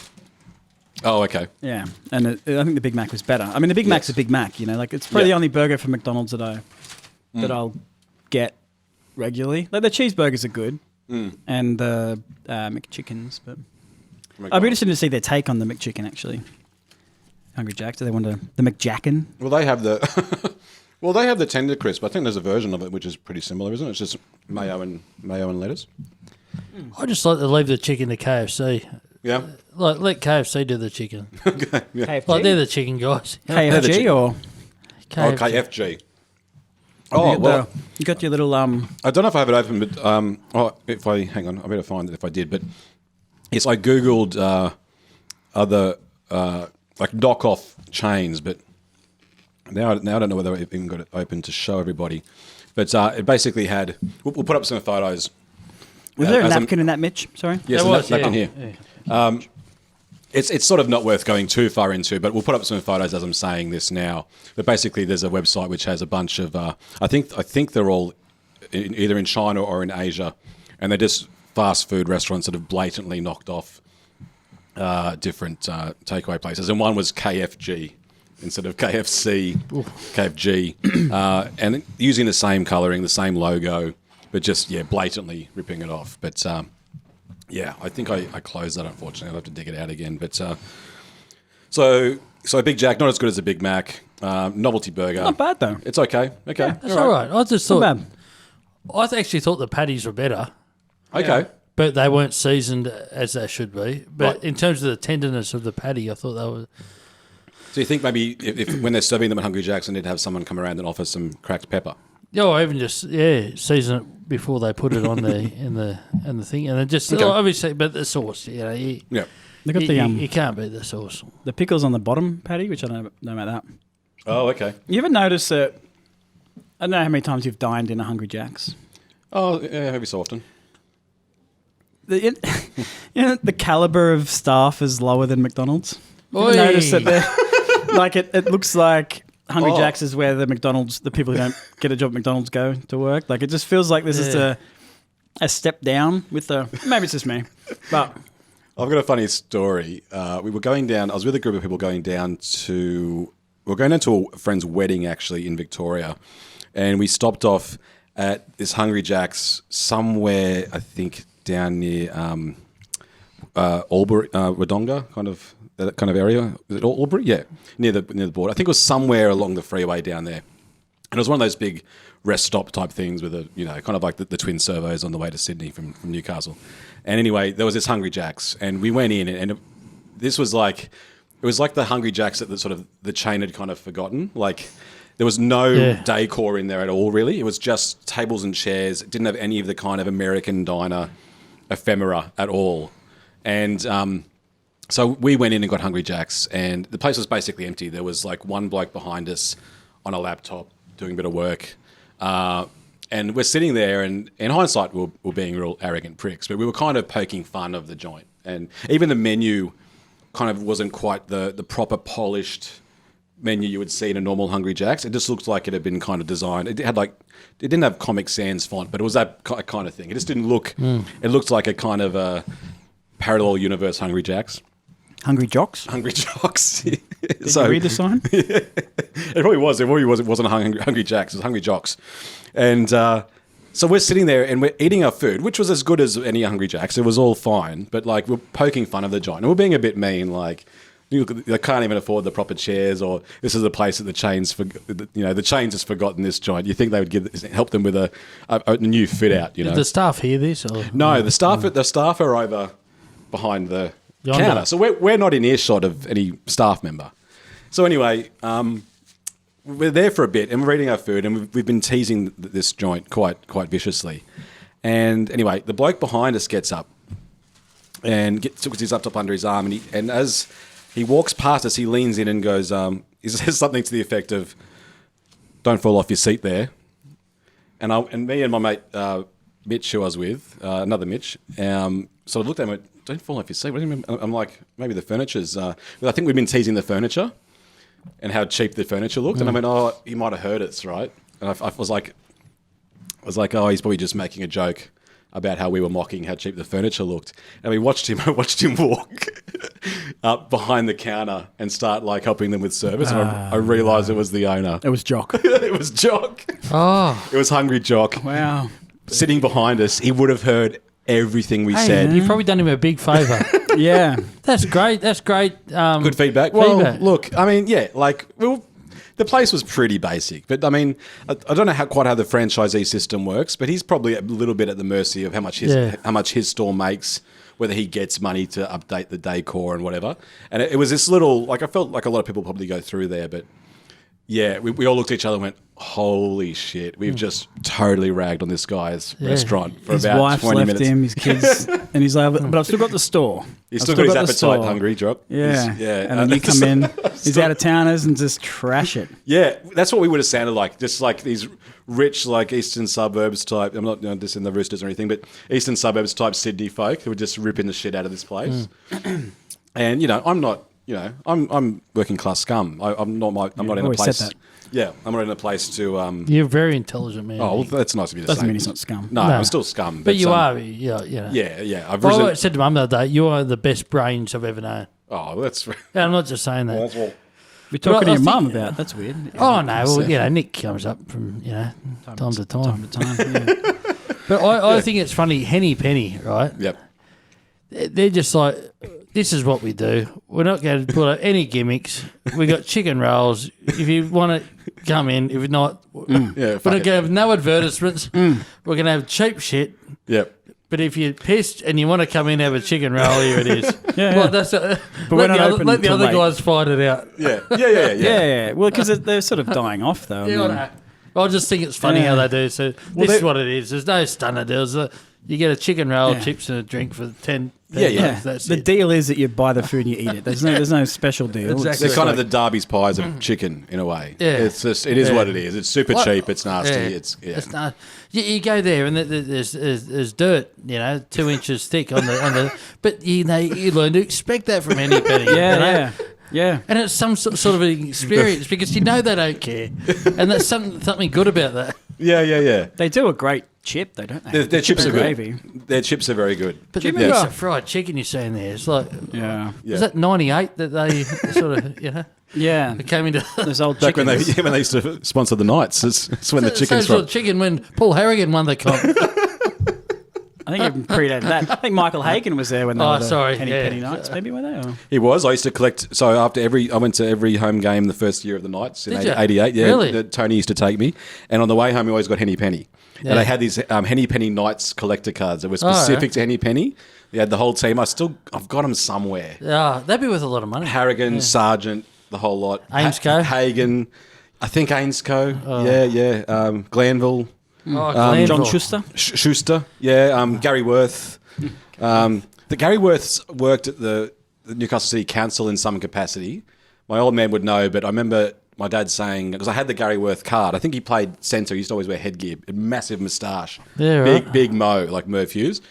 Oh, okay. Yeah, and I think the Big Mac was better. I mean, the Big Mac's a Big Mac, like it's probably the only burger from McDonald's that I'll get regularly. Like the cheeseburgers are good, and the McChickens, but I'd be interested to see their take on the McChicken actually. Hungry Jack's, do they want the McJacken? Well, they have the tender crisp. I think there's a version of it which is pretty similar, isn't it? It's just mayo and lettuce. I just like to leave the chicken to KFC. Yeah. Like let KFC do the chicken. Okay. Yeah. KFG? Like they're the chicken guys. KFG or KFG. Oh, KFG. You got your little I don't know if I have it open, but hang on, I better find it if I did. But yes, I googled other like knockoff chains, but now I don't know whether I've even got it open to show everybody. But it basically had. We'll put up some photos. Was there a napkin in that, Mitch? Sorry. Yes, There was, napkin yeah. here. It's sort of not worth going too far into, but we'll put up some photos as I'm saying this now. But basically, there's a website which has a bunch of. I think they're all either in China or in Asia, and they're just fast food restaurants that have blatantly knocked off different takeaway places. And one was KFG instead of KFC, KFG, and using the same colouring, the same logo, but just blatantly ripping it off. But I think I closed that, unfortunately. I'll have to dig it out again. But so Big Jack, not as good as a Big Mac. Novelty burger. Not bad though. It's okay. Okay. That's all right. I just thought. Not bad. I actually thought the patties were better, Okay. but they weren't seasoned as they should be. But Right. in terms of the tenderness of the patty, I thought they were. So you think maybe if when they're serving them at Hungry Jack's, they need to have someone come around and offer some cracked pepper? Yeah, or even just season it before they put it on the in the thing, and then just Okay. obviously, but the sauce, you Yeah. They got you can't beat the sauce. the pickles on the bottom patty, which I don't know about that. Oh, okay. You ever notice that? I don't know how many times you've dined in a Hungry Jack's. Oh, yeah, every so often. The caliber of staff is lower than McDonald's. You ever Oi. notice that it looks like Hungry Oh. Jack's is where the people who don't get a job at McDonald's go to work. Like it just feels like this is a step down with the. Maybe it's just me, but I've got a funny story. We were going down. I was with a group of people going down to. We were going down to a friend's wedding actually in Victoria, and we stopped off at this Hungry Jack's somewhere. I think down near Albury, Wodonga, that kind of area. Is it Albury? Yeah, near the border. I think it was somewhere along the freeway down there. And it was one of those big rest stop type things with kind of like the twin servos on the way to Sydney from Newcastle. And anyway, there was this Hungry Jack's, and we went in, and it was like the Hungry Jack's that the chain had kind of forgotten. Like there was no decor in there at all, really. It was just tables and chairs. It didn't have any of the kind of American diner ephemera at all. And so we went in and got Hungry Jack's, and the place was basically empty. There was like one bloke behind us on a laptop doing a bit of work. And we're sitting there, and in hindsight, we're being real arrogant pricks, but we were kind of poking fun of the joint. And even the menu kind of wasn't quite the proper polished menu you would see in a normal Hungry Jack's. It just looked like it had been kind of designed. It didn't have Comic Sans font, but it was that kind of thing. It just didn't look. It looked like a kind of a parallel universe Hungry Jack's. Hungry Jocks? Hungry Jocks. Did you read the sign? It probably was. It wasn't Hungry Jack's. It was Hungry Jocks. And so we're sitting there and we're eating our food, which was as good as any Hungry Jack's. It was all fine. But, like, we're poking fun of the joint. And we're being a bit mean, like, they can't even afford the proper chairs, or this is a place that the chains has forgotten this joint. You think they would help them with a new fit out, you know? Did the staff hear this? Or? No, the staff are over behind the counter. So we're not in earshot of any staff member. So anyway, we're there for a bit and we're eating our food, and we've been teasing this joint quite viciously. And anyway, the bloke behind us gets up and puts his laptop under his arm, and as he walks past us, he leans in and goes, he says something to the effect of, "Don't fall off your seat there." And me and my mate Mitch, who I was with, another Mitch, sort of looked at him and went, "Don't fall off your seat." What do you mean? I'm like, maybe the furniture's... I think we've been teasing the furniture and how cheap the furniture looked. And I went, "Oh, he might have heard us, right?" And I was like, "Oh, he's probably just making a joke about how we were mocking how cheap the furniture looked." And I watched him walk up behind the counter and start, like, helping them with service. And I realised it was the owner. It was Jock. It was Jock. Oh. It was Hungry Jock. Wow. Sitting behind us, he would have heard everything we said. You've probably done him a big favour. Yeah. That's great. That's great. Good feedback. Well, look, I mean, yeah, like, the place was pretty basic. But, I mean, I don't know quite how the franchisee system works, but he's probably a little bit at the mercy of how much his store makes, whether he gets money to update the decor and whatever. And it was this little, like, I felt like a lot of people probably go through there, but yeah, we all looked at each other and went, "Holy shit, we've just totally ragged on this guy's restaurant for his about wife 20 left minutes." Him, his kids, and he's like, "But I've still got the store. He's still got his appetite hungry, Jock. Yeah. Yeah. And then you come in, these out-of-towners, and just trash it. Yeah, that's what we would have sounded like. Just like these rich, like, eastern suburbs type. I'm not dissing the Roosters or anything, but eastern suburbs type Sydney folk who were just ripping the shit out of this place. And, you know, I'm not, you know, I'm working class scum. I'm not in a place. Said that. Yeah, I'm not in a place to. You're a very intelligent man. Oh, well, that's nice of you to Doesn't say. mean he's not scum. No, I'm still scum. But you are. Yeah. Yeah. I said to Mum the other day, you are the best brains I've ever known. Oh, well, that's. And I'm not just saying that. Well, We're talking to your mum about that's weird. Oh, no. Well, you know, Nick comes up from, you know, time to time. Yeah. But I think it's funny, Henny Penny, right? Yep. They're just like, this is what we do. We're not going to put up any gimmicks. We got chicken rolls. If you want to come in, if not, we're not going to have no advertisements. We're going to have cheap shit. Yep. But if you're pissed and you want to come in and have a chicken roll, here it is. Yeah. Well, But we're not open let the till other late. guys fight it out. Yeah. Well, because they're sort of dying off, though. Yeah, I know. I just think it's funny how they do. So this is what it is. There's no stunner deals. You get a chicken roll, chips, and a drink for 10. Yeah. That's the it. deal is that you buy the food and you eat it. There's no special deal. Exactly. They're kind of the Derby's pies of chicken in a way. Yeah. It is what it is. It's super cheap. It's nasty. Yeah. It's not. You go there and there's dirt, 2 inches thick on the. But you learn to expect that from any penny. Yeah. And it's some sort of an experience because they don't care, and there's something good about that. Yeah. They do a great chip, though, don't they? Their chips are gravy. good. Their chips are very good. But the piece of fried chicken you're saying there, it's like, was that 98 that they sort of, Yeah. they came into Those old Back when chickens. they used to sponsor the Knights, it's when the chicken's sort from. of chicken when Paul Harrigan won the comp. I think even predated that. I think Michael Hagen was there when they were the Penny Nights, maybe, were they? Or? He was. I used to collect. So I went to every home game the first year of the Knights in Did you? 88. Yeah, Really? Tony used to take me, and on the way home, he always got Henny Penny. Yeah. And they had these Henny Penny Knights collector cards that were specific to Henny Penny. They had the whole team. I've got them somewhere. Yeah, that'd be worth a lot of money. Harrigan, Sargent, the whole lot. Ainscough? Hagen, I think Ainscough. Yeah. Glanville. Glanville. John Schuster? Schuster, Gary Worth. The Gary Worths worked at the Newcastle City Council in some capacity. My old man would know, but I remember my dad saying, because I had the Gary Worth card, I think he played centre, he used to always wear headgear, a massive moustache, Yeah, right. big Mo, like Merv Hughes.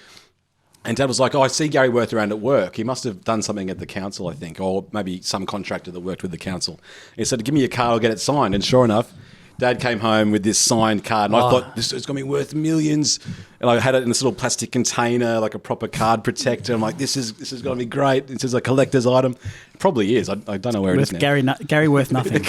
And Dad was like, "Oh, I see Gary Worth around at work. He must have done something at the council, I think, or maybe some contractor that worked with the council." He said, "Give me your card, I'll get it signed." And sure enough, Dad came home with this signed card, and I thought, this is going to be worth millions. And I had it in this little plastic container, like a proper card protector. I'm like, this is going to be great. This is a collector's item. It probably is. I don't know where it is now. Gary Worth nothing.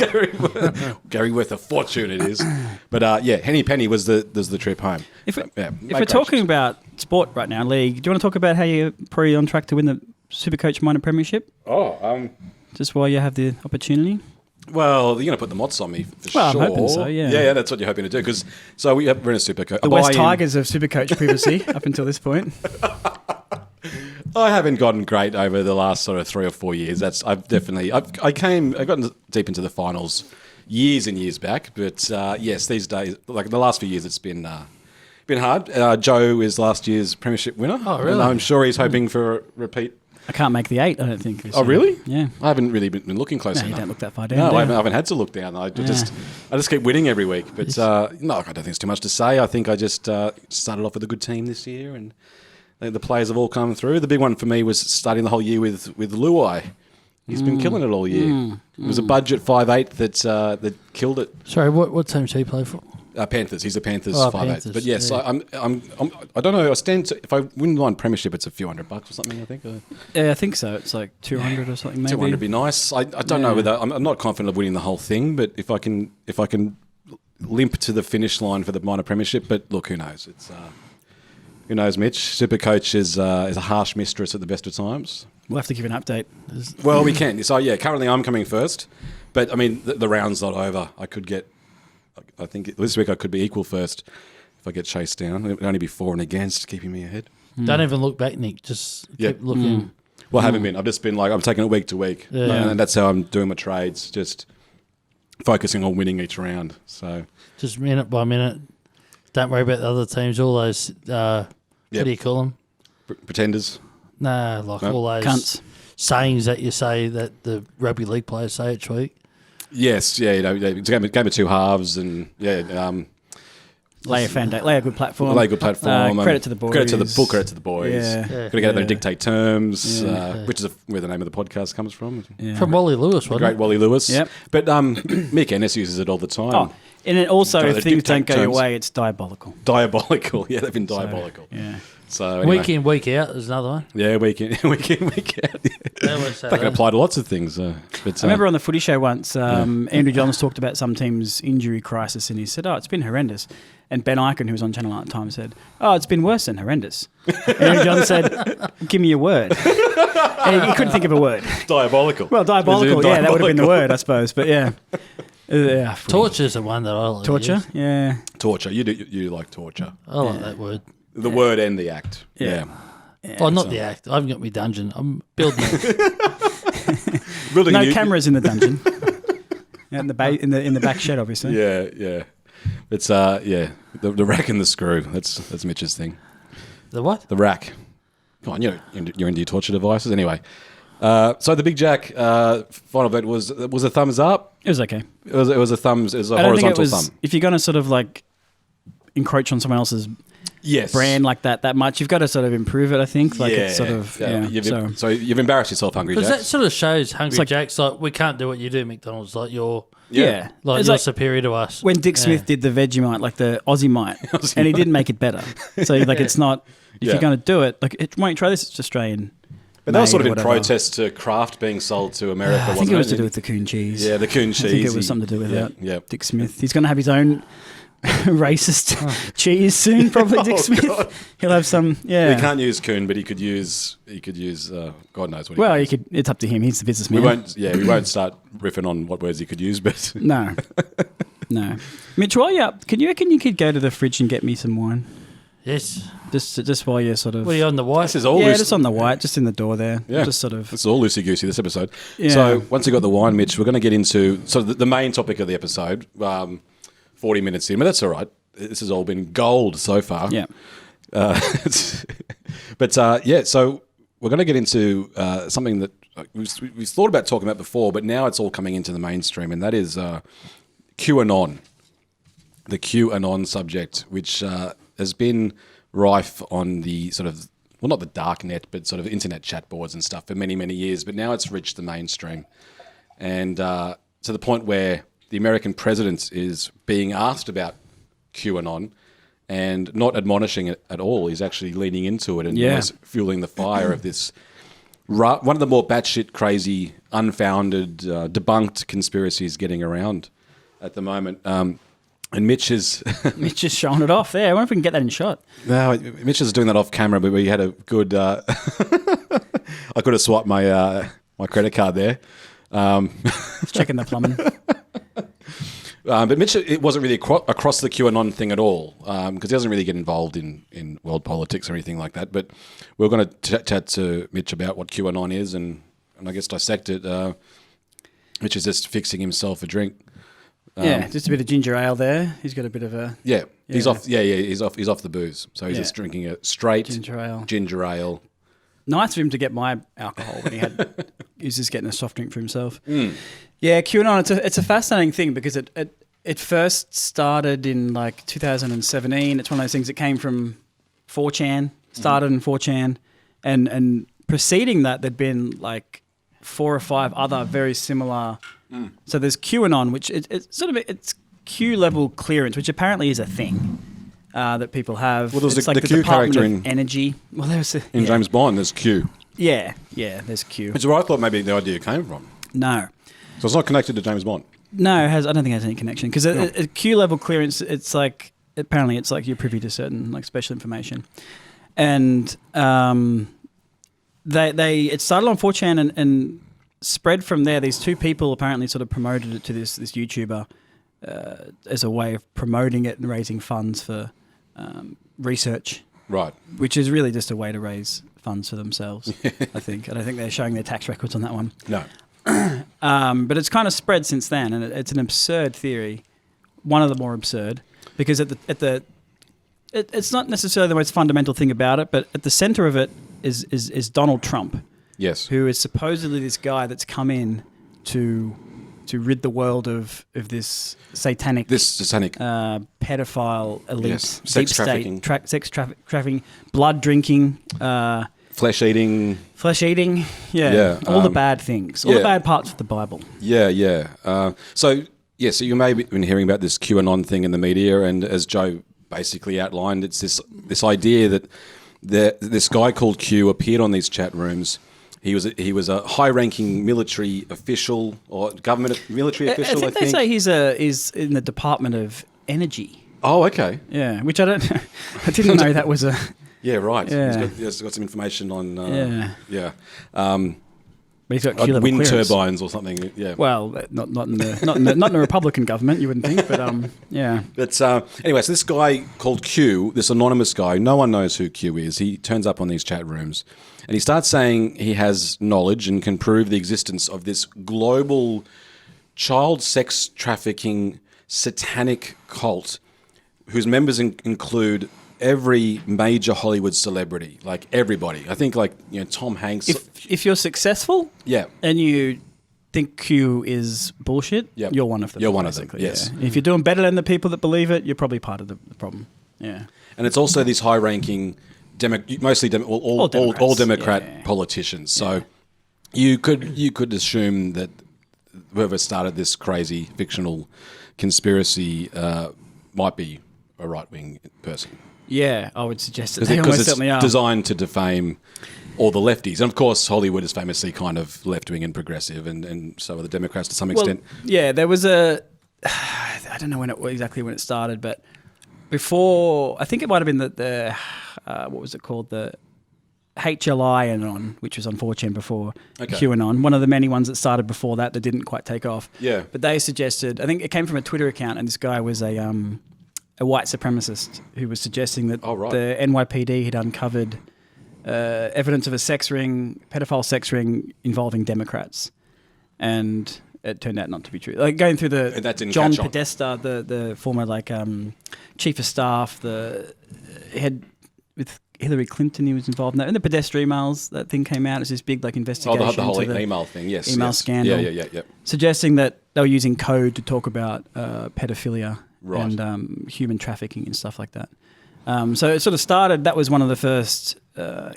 Gary Worth a fortune it is. But Henny Penny was the trip home. If we're talking about sport right now, League, do you want to talk about how you're probably on track to win the Supercoach Minor Premiership? Just while you have the opportunity. Well, you're going to put the Mots on me for sure. I'm hoping so, yeah. Yeah, that's what you're hoping to do. We're in a Supercoach. The West Tigers of Supercoach privacy up until this point. I haven't gotten great over the last sort of 3 or 4 years. I got deep into the finals years and years back. But yes, these days, like the last few years, it's been hard. Joe is last year's premiership winner. Oh, really? And I'm sure he's hoping for a repeat. I can't make the 8, I don't think. Oh, really? Yeah. I haven't really been looking close enough. You don't look that far down. No, I haven't had to look down. I just keep winning every week. But no, I don't think it's too much to say. I think I just started off with a good team this year, and the players have all come through. The big one for me was starting the whole year with Luai. He's been killing it all year. It was a budget 5'8" that killed it. Sorry, what team does he play for? Panthers. He's a Panthers 5'8". But yes, yeah. I don't know. If I win one premiership, it's a few $100 or something. I think. Yeah, I think so. It's like 200 or something. Maybe 200 would be nice. I don't know whether I'm not confident of winning the whole thing, but if I can limp to the finish line for the minor premiership. But look, who knows? Who knows, Mitch? Supercoach is a harsh mistress at the best of times. We'll have to give an update. Well, we can. So yeah, currently I'm coming first, but I mean the round's not over. I think this week I could be equal first if I get chased down. It would only be for and against, keeping me ahead. Don't even look back, Nick. Just keep looking. Well, I haven't been. I've just been I'm taking it week to week. Yeah. And that's how I'm doing my trades, just focusing on winning each round. So just minute by minute. Don't worry about the other teams. All those, what do you call them? Pretenders? Nah, all those cunts. Sayings that you say that the rugby league players say each week. Yes, yeah, it's a game of two halves, and lay a good platform. Credit to the boys. Credit to the boys. Yeah. Got to get out there and dictate terms, which is where the name of the podcast comes from. Yeah. From Wally Lewis, wasn't it? Great Wally Lewis. Yep. But Mick Ennis uses it all the time. Oh, and it also, if things don't go your way, it's diabolical. Diabolical. Yeah, they've been diabolical. So anyway. Week in, week out is another one. Yeah, week in, week out. That can apply to lots of things. But, I remember on the Footy Show once, Andrew Johns talked about some team's injury crisis, and he said, it's been horrendous. And Ben Eichen, who was on Channel 9 at the time, said, it's been worse than horrendous. And Andrew Johns said, give me a word. And he couldn't think of a word. Diabolical. Well, diabolical, that would have been the word, I suppose. But Torture's the one that I like. Torture? Yeah. Torture. You like torture. I like that word. The word and the act. Yeah. Oh, not the act. I haven't got my dungeon. I'm building it. No cameras in the dungeon. in the back shed, obviously. Yeah. It's the rack and the screw. That's Mitch's thing. The what? The rack. Come on, you're into your torture devices anyway. So the Big Jack final bet was a thumbs up. It was okay. It was a thumbs. It was a horizontal thumb. If you're going to sort of like encroach on someone else's brand like that much, you've got to sort of improve it. I think. Like it's sort of So you've embarrassed yourself, Hungry Jacks. Because that sort of shows Hungry Jacks like we can't do what you do, McDonald's. Like you're you're superior to us. When Dick Smith did the Vegemite, like the Aussie Mite, and he didn't make it better. So like it's not. If you're going to do it, like why don't you try this? It's Australian. But that was sort of in protest to Kraft being sold to America. I think it was to do with the coon cheese. Yeah, the coon cheese. I think it was something to do with that. Yeah. Dick Smith. He's going to have his own racist cheese soon, probably. Dick Smith. God. He'll have some. Yeah. He can't use coon, but he could use. God knows what. Well, it's up to him. He's the businessman. We won't start riffing on what words he could use, but no. Mitch, while you're up, can you reckon you could go to the fridge and get me some wine? Yes. Just while you're sort of... What are you on the white? This is all just on the white, just in the door there. Yeah. Just sort of... It's all loosey-goosey, this episode. Yeah. So once you got the wine, Mitch, we're going to get into the main topic of the episode, 40 minutes in, but that's all right. This has all been gold so far. Yeah. So we're going to get into something that we've thought about talking about before, but now it's all coming into the mainstream, and that is QAnon. The QAnon subject, which... has been rife on the sort of well, not the dark net, but sort of internet chat boards and stuff for many, many years. But now it's reached the mainstream. And to the point where the American president is being asked about QAnon and not admonishing it at all. He's actually leaning into it and almost fueling the fire of this one of the more batshit crazy, unfounded, debunked conspiracies getting around at the moment. And Mitch is... Mitch is showing it off there. I wonder if we can get that in shot. No, Mitch is doing that off camera, but we had a good... I could have swiped my my credit card there. Just checking the plumbing. But Mitch, it wasn't really across the QAnon thing at all, because he doesn't really get involved in world politics or anything like that. But we're going to chat to Mitch about what QAnon is and I guess dissect it. Mitch is just fixing himself a drink. Just a bit of ginger ale there. He's got a bit of a... He's off. He's off the booze. So he's just drinking a straight ginger ale. Nice of him to get my alcohol when he's just getting a soft drink for himself. Yeah, QAnon, it's a fascinating thing because it first started in like 2017. It's one of those things that came from 4chan, started in 4chan, and preceding that there'd been like 4 or 5 other very similar. So there's QAnon, which it's Q level clearance, which apparently is a thing. That people have. Well, there's it's the like the Q Department character of Energy. Well, there's in James Bond. There's Q. Yeah, there's Q. Which is where I thought maybe the idea came from. No, so it's not connected to James Bond. No, I don't think it has any connection because a Q level clearance. It's like apparently it's like you're privy to certain like special information, and it started on 4chan and spread from there. These 2 people apparently sort of promoted it to this YouTuber as a way of promoting it and raising funds for research, right? Which is really just a way to raise funds for themselves, I think. I don't think they're showing their tax records on that one. No. But it's kind of spread since then, and it's an absurd theory, one of the more absurd, because it's not necessarily the most fundamental thing about it, but at the center of it is Donald Trump, yes, who is supposedly this guy that's come in to rid the world of this satanic pedophile elite, yes. Sex trafficking, sex trafficking, blood drinking, flesh eating, all the bad things, all the bad parts of the Bible. So you may have been hearing about this QAnon thing in the media, and as Joe basically outlined, it's this idea that this guy called Q appeared on these chat rooms. He was a high-ranking military official or government military official. I think they say he's in the Department of Energy. Oh, okay. Yeah, which I didn't know that was a. Yeah, right. Yeah. He's got some information on. But he's got Q-level wind clearance. turbines or something. Yeah. Well, not in the Republican government, you wouldn't think, but yeah. But anyway, so this guy called Q, this anonymous guy, no one knows who Q is. He turns up on these chat rooms, and he starts saying he has knowledge and can prove the existence of this global child sex trafficking satanic cult, whose members include every major Hollywood celebrity, like everybody. I think Tom Hanks. If you're successful, and you think Q is bullshit, you're one of them. You're one of them. Yes. Yeah. If you're doing better than the people that believe it, you're probably part of the problem. Yeah. And it's also these high-ranking, all Democrat politicians. So you could assume that whoever started this crazy fictional conspiracy might be a right-wing person. Yeah, I would suggest that they almost certainly are. Because it's designed to defame all the lefties. And, of course, Hollywood is famously kind of left-wing and progressive, and so are the Democrats to some extent. Yeah, there was I don't know exactly when it started, but before, I think it might have been the what was it called? The HLI-anon, which was on 4chan before QAnon, one of the many ones that started before that didn't quite take off. Yeah. But they suggested, I think it came from a Twitter account, and this guy was a white supremacist who was suggesting that the NYPD had uncovered evidence of a pedophile sex ring involving Democrats. And it turned out not to be true. Like going through John Podesta, the former chief of staff, the head with Hillary Clinton, he was involved in that. And the Podesta emails, that thing came out as this big investigation. The whole email thing, yes. Email scandal. Yeah. Suggesting that they were using code to talk about pedophilia and human trafficking and stuff like that. So it sort of started. That was one of the first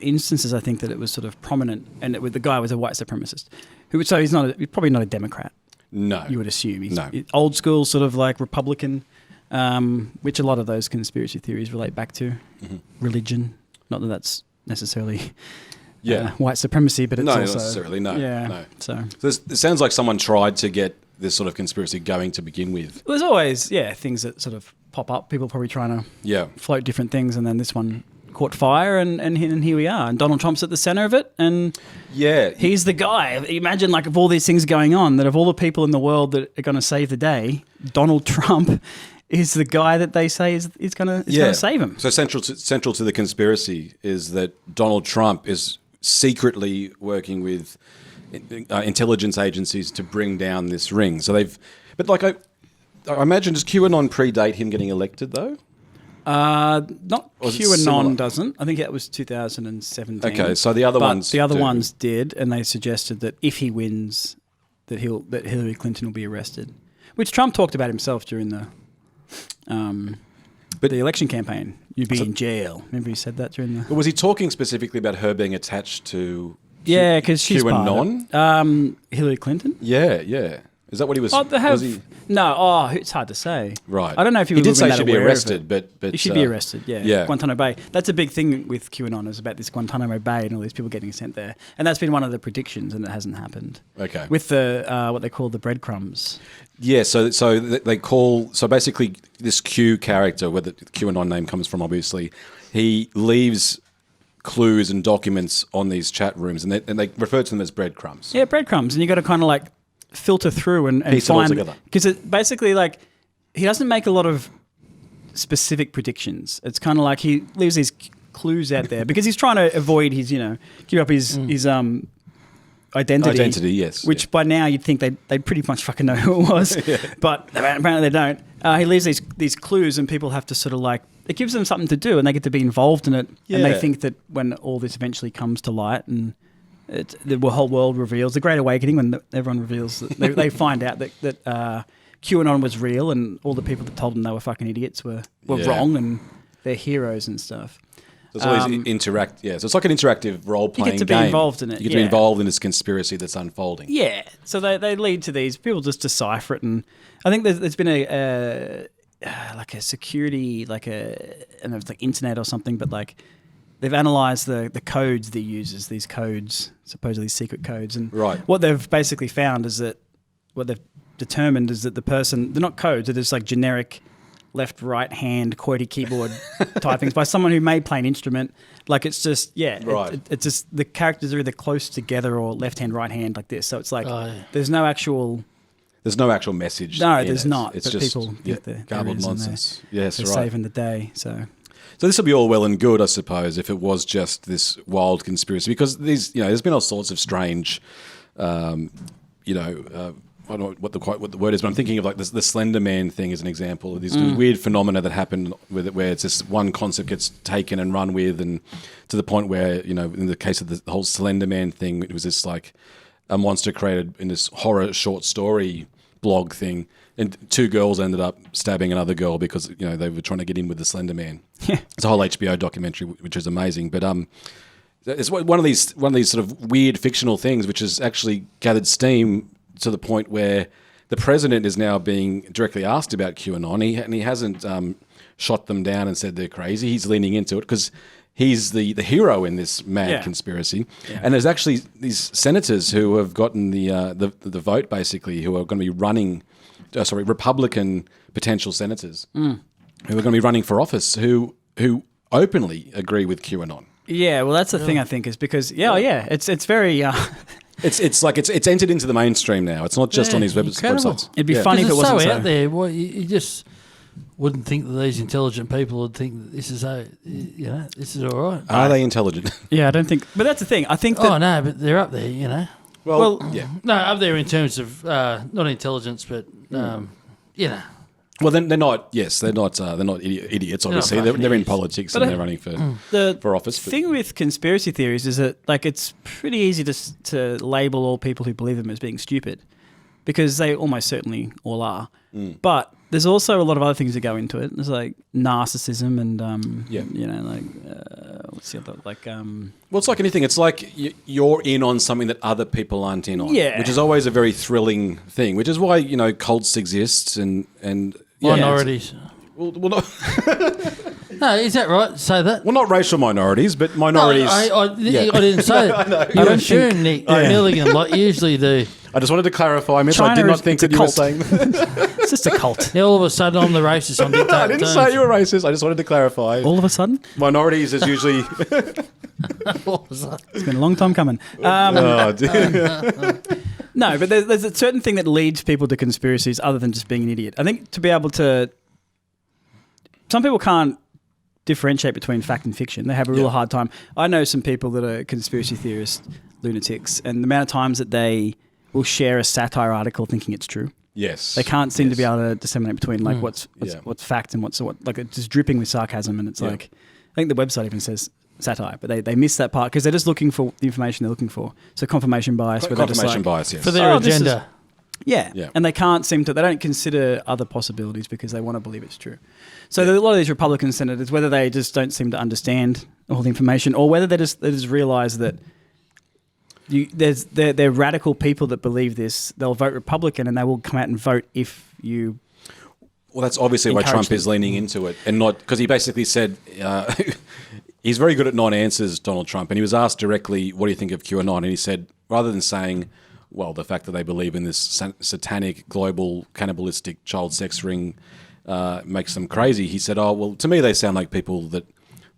instances, I think, that it was sort of prominent, and the guy was a white supremacist. He's probably not a Democrat. No, You would assume he's No. old school, sort of like Republican, which a lot of those conspiracy theories relate back to. Religion, not that that's necessarily white supremacy, but it's no, also not necessarily. No, yeah. no. So It sounds like someone tried to get this sort of conspiracy going to begin with. there's always things that sort of pop up. People probably trying to Yeah, float different things, and then this one caught fire, and here we are. And Donald Trump's at the center of it, and yeah. he's the guy. Imagine, like, of all these things going on, that of all the people in the world that are going to save the day, Donald Trump is the guy that they say is going to save him. So central to the conspiracy is that Donald Trump is secretly working with intelligence agencies to bring down this ring. So I imagine, does QAnon predate him getting elected though? Not Or is it similar? QAnon doesn't. I think that was 2017. Okay, so the other ones The other do. ones did, and they suggested that if he wins, that Hillary Clinton will be arrested, which Trump talked about himself during the election campaign. You'd be in jail. Remember he said that during the... But was he talking specifically about her being attached to Yeah, because she's QAnon? part of it. Hillary Clinton? Yeah, yeah. Is that what he was? Oh, they have, was he, no, it's hard to say. right. I don't know if he did was say that she should be aware of arrested, it. but He should be arrested, yeah. yeah. Guantanamo Bay. That's a big thing with QAnon, is about this Guantanamo Bay and all these people getting sent there. And that's been one of the predictions, and it hasn't happened. Okay. With the what they call the breadcrumbs. Yeah, so they call, so basically this Q character, where the QAnon name comes from, obviously, he leaves clues and documents on these chat rooms, and they refer to them as breadcrumbs. Yeah, breadcrumbs, and you got to kind of like filter through and Piece it all find, together. because it basically, like, he doesn't make a lot of specific predictions. It's kind of like he leaves these clues out there because he's trying to avoid his, give up his identity. Identity, yes. Which by now you'd think they'd pretty much fucking know who it was, but apparently they don't. He leaves these clues, and people have to sort of like, it gives them something to do, and they get to be involved in it, and they Yeah. think that when all this eventually comes to light and the whole world reveals, the Great Awakening, when everyone reveals, that they find out that QAnon was real, and all the people that told them they were fucking idiots were wrong, and they're heroes and stuff. So it's always so it's like an interactive role-playing game. You get to be involved in it, You get to be involved in this conspiracy that's unfolding. Yeah, so they lead to these, people just decipher it, and I think there's been a security, I don't know if it's like internet or something, but like they've analysed the codes that he uses, these codes, supposedly secret codes, and Right. what they've basically found is that, what they've determined is that the person, they're not codes, they're just like generic left, right hand, QWERTY keyboard typings by someone who may play an instrument. Like, it's just, Right. it's just the characters are either close together or left hand, right hand, like this. So it's like, there's no actual message. No, in there's it. not. It's but just people think there garbled is, and nonsense. Yes, they're right. saving the day. So this will be all well and good, I suppose, if it was just this wild conspiracy, because there's been all sorts of strange, I don't know what the word is, but I'm thinking of like the Slender Man thing as an example. These weird phenomena that happen with it, where it's just one concept gets taken and run with, and to the point where, in the case of the whole Slender Man thing, it was this like a monster created in this horror short story blog thing, and two girls ended up stabbing another girl because they were trying to get in with the Slender Man. Yeah. It's a whole HBO documentary, which is amazing, but it's one of these sort of weird fictional things which has actually gathered steam to the point where the president is now being directly asked about QAnon, and he hasn't shot them down and said they're crazy. He's leaning into it because he's the hero in this mad conspiracy. Yeah. And there's actually these senators who have gotten the vote, basically, who are going to be running, Republican potential senators who are going to be running for office who openly agree with QAnon. Yeah, well, that's the thing, I think, is because it's very. It's like it's entered into the mainstream now. It's not just on these websites. It'd be funny if it wasn't so out there. Well, you just wouldn't think that these intelligent people would think that this is this is all right. Are they intelligent? Yeah, I don't think. But that's the thing. I think that. Oh no, but they're up there. Well, yeah. No, up there in terms of not intelligence, but Well, then they're not. Yes, they're not. They're not idiots. Obviously, they're in politics and they're running for office. The thing with conspiracy theories is that, like, it's pretty easy to label all people who believe them as being stupid, because they almost certainly all are. But there's also a lot of other things that go into it. There's like narcissism and what's the other Well, it's like anything. It's like you're in on something that other people aren't in on. Yeah. Which is always a very thrilling thing. Which is why cults exist and Minorities. Well, not No, is that right? Say that. well, not racial minorities, but minorities. I didn't say that. I know. You assume Nick Milligan like you usually do. I just wanted to clarify, Mitch. China I did not is- think it's that a you were cult. saying. It's just a cult. Yeah, all of a sudden I'm the racist on dictator I didn't say you were racist. I just wanted to clarify. All of a sudden, Minorities is usually. All of a sudden. it's been a long time coming. Oh, dear. No, but there's a certain thing that leads people to conspiracies other than just being an idiot. I think to be able to, some people can't differentiate between fact and fiction. They have a real hard time. I know some people that are conspiracy theorists, lunatics, and the amount of times that they will share a satire article thinking it's true. Yes. They can't seem to be able to disseminate between like what's fact and what's like it's just dripping with sarcasm, and it's like I think the website even says satire, but they miss that part because they're just looking for the information they're looking for. So confirmation bias, where they're just Confirmation like, bias, yes. For their this is- agenda. Yeah. And they can't seem to, they don't consider other possibilities because they want to believe it's true. So a lot of these Republican senators, whether they just don't seem to understand all the information or whether they just realise that they're radical people that believe this, they'll vote Republican and they will come out and vote if you... Well, that's obviously why Trump is leaning into it, and not because he basically said he's very good at non-answers, Donald Trump, and he was asked directly, "What do you think of QAnon?" And he said, rather than saying, "Well, the fact that they believe in this satanic, global, cannibalistic child sex ring makes them crazy," he said, "Oh, well, to me, they sound like people that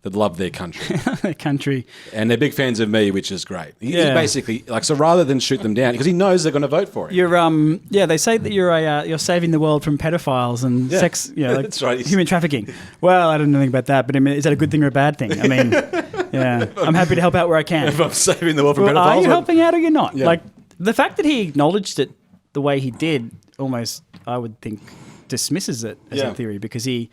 love their country, and they're big fans of me, which is great." He basically so rather than shoot them down because he knows they're going to vote for it. You're they say that you're saving the world from pedophiles and sex, That's right. human trafficking. Well, I don't know anything about that, but I mean, is that a good thing or a bad thing? I mean, I'm happy to help out where I can. If I'm saving the world from Well, pedophiles, are you helping out or you're not? Yeah. Like the fact that he acknowledged it the way he did, almost I would think dismisses it as a theory because he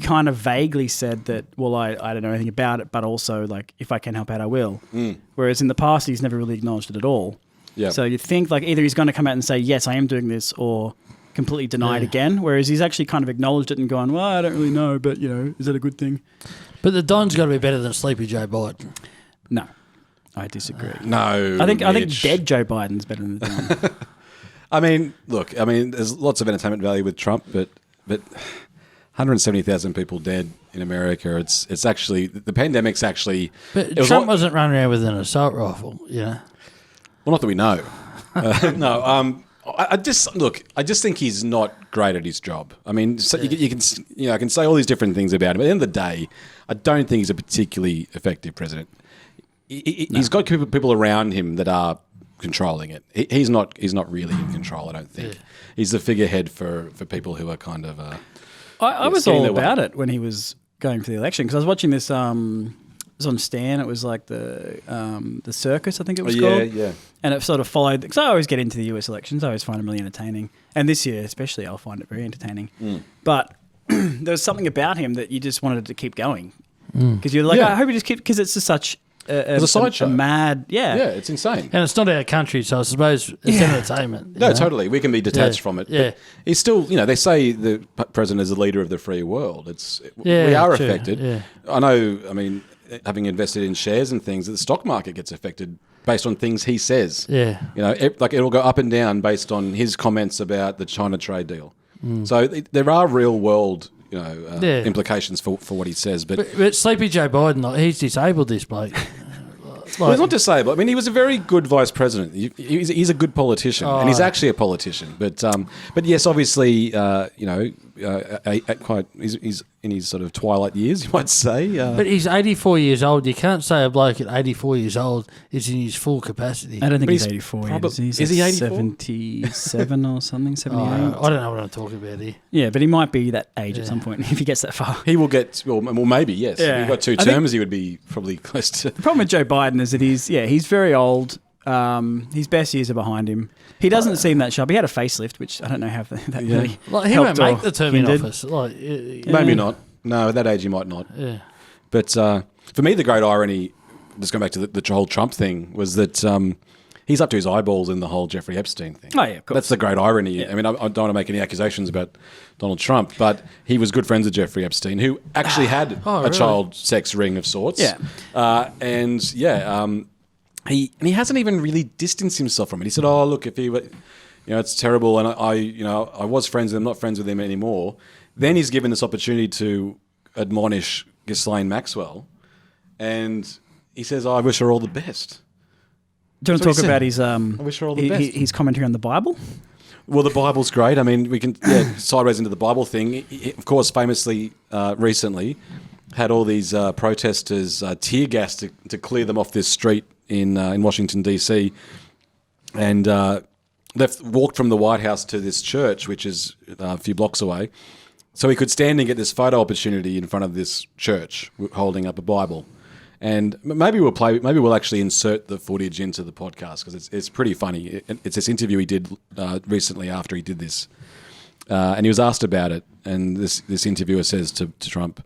kind of vaguely said that, well, I don't know anything about it, but also like if I can help out, I will. Whereas in the past, he's never really acknowledged it at all. Yeah. So you think like either he's going to come out and say, yes, I am doing this, or completely deny it again. Whereas he's actually kind of acknowledged it and gone, well, I don't really know, but is that a good thing? But the Don's got to be better than Sleepy Joe Biden. No, I disagree. no, I think Mitch. dead Joe Biden's better than the Don. I mean, look, there's lots of entertainment value with Trump, but 170,000 people dead in America. It's actually the pandemic's actually. But Trump wasn't running around with an assault rifle, Well, not that we know. No. I just think he's not great at his job. I mean, so you can I can say all these different things about him. At the end of the day, I don't think he's a particularly effective president. He's got people around him that are controlling it. He's not really in control. I don't think he's the figurehead for people who are kind of. I was all about it when he was going for the election because I was watching this. It was on Stan. It was like the circus, I think it was called. Yeah. And it sort of followed because I always get into the US elections. I always find them really entertaining, and this year especially, I'll find it very entertaining. But there was something about him that you just wanted to keep going because you're like, I hope you just keep because it's just such. It's a sideshow. Mad, Yeah, it's insane. And it's not our country, so I suppose it's entertainment. No, totally. We can be detached from it. Yeah. But he's still, they say the president is the leader of the free world. We are true, affected. yeah. I know, having invested in shares and things, the stock market gets affected based on things he says. Yeah. It'll go up and down based on his comments about the China trade deal. So there are real world implications for what he says. But Sleepy Joe Biden, he's disabled this bloke. Well, he's not disabled. I mean, he was a very good vice president. He's a good politician, and he's actually a politician. But yes, obviously, he's in his sort of twilight years, you might say. But he's 84 years old. You can't say a bloke at 84 years old is in his full capacity. I don't think he's 84 yet. Is he 84? 77 or something, 78? I don't know what I'm talking about here. Yeah, but he might be that age at some point if he gets that far. He will get, well maybe, yes. Yeah. If he got two terms, he would be probably close to... The problem with Joe Biden is that he's very old. His best years are behind him. He doesn't seem that sharp. He had a facelift, which I don't know how that really Like, he helped won't make or the term in hindered. office. Maybe not. No, at that age, he might not. Yeah. But for me, the great irony, just going back to the whole Trump thing, was that he's up to his eyeballs in the whole Jeffrey Epstein thing. Oh, yeah, of course. That's the great irony. Yeah. I mean, I don't want to make any accusations about Donald Trump, but he was good friends with Jeffrey Epstein, who actually had a child sex ring of sorts. Yeah. He hasn't even really distanced himself from it. He said, "Oh, look, if he, it's terrible, and I was friends with him, not friends with him anymore." Then he's given this opportunity to admonish Ghislaine Maxwell, and he says, "I wish her all the best." Do you want to talk about his I wish her all the best. his commentary on the Bible? Well, the Bible's great. I mean, we can sideways into the Bible thing. He, of course, famously recently had all these protesters tear gas to clear them off this street in Washington D.C. and walked from the White House to this church, which is a few blocks away, so he could stand and get this photo opportunity in front of this church, holding up a Bible. And maybe we'll actually insert the footage into the podcast because it's pretty funny. It's this interview he did recently after he did this, and he was asked about it. And this interviewer says to Trump,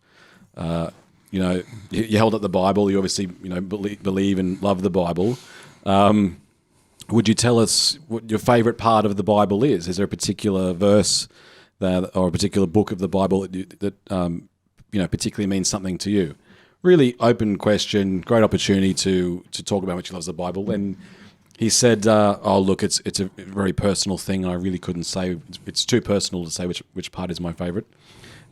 you held up the Bible. You obviously believe and love the Bible. Would you tell us what your favourite part of the Bible is? Is there a particular verse or a particular book of the Bible that particularly means something to you? Really open question, great opportunity to talk about how much he loves the Bible. And he said, "Oh, look, it's a very personal thing. I really couldn't say. It's too personal to say which part is my favourite."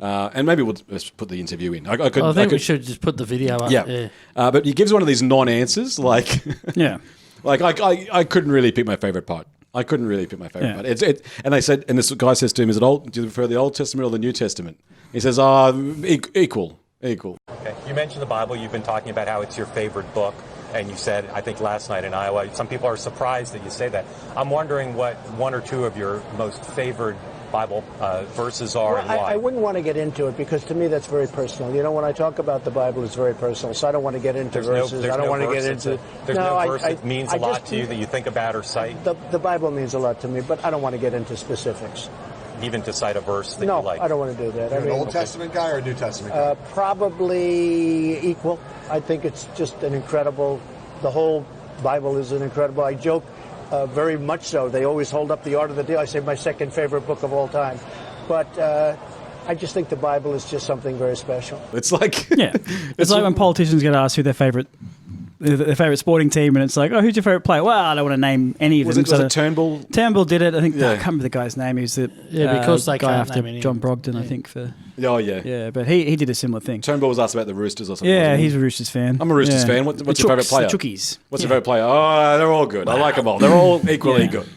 And maybe let's put the interview in. I think we should just put the video up. Yeah. But he gives one of these non-answers, like Yeah. like I couldn't really pick my favourite part. I couldn't really pick my favourite part. And they said, and this guy says to him, "Is it old? Do you prefer the Old Testament or the New Testament?" He says, equal. Okay. You mentioned the Bible. You've been talking about how it's your favorite book. And you said, I think last night in Iowa, some people are surprised that you say that. I'm wondering what one or two of your most favorite Bible verses are and why. I wouldn't want to get into it because to me that's very personal. When I talk about the Bible, it's very personal. So I don't want to get into verses. I don't want to get into... There's no verse that means a lot to you that you think about or cite? The Bible means a lot to me, but I don't want to get into specifics. Even to cite a verse that you like? No, I don't want to do that. You're an Old Testament guy or a New Testament guy? Probably equal. I think it's just an incredible... The whole Bible is an incredible... I joke very much so. They always hold up the Art of the Deal. I say my second favorite book of all time. But I just think the Bible is just something very special. It's like... Yeah. It's like when politicians get asked who their favourite sporting team, and it's like, oh, who's your favourite player? Well, I don't want to name any of them. Was it Turnbull? Turnbull did it. I think, I can't remember the guy's name. He was the because they guy can't after name John Brogdon, I think. Oh, yeah. Yeah, but he did a similar thing. Turnbull was asked about the Roosters or something. Yeah, he's a Roosters fan. I'm a Roosters fan. What's your favourite player? The Chookies. What's your favourite player? Oh, they're all good. I like them all. They're all equally good.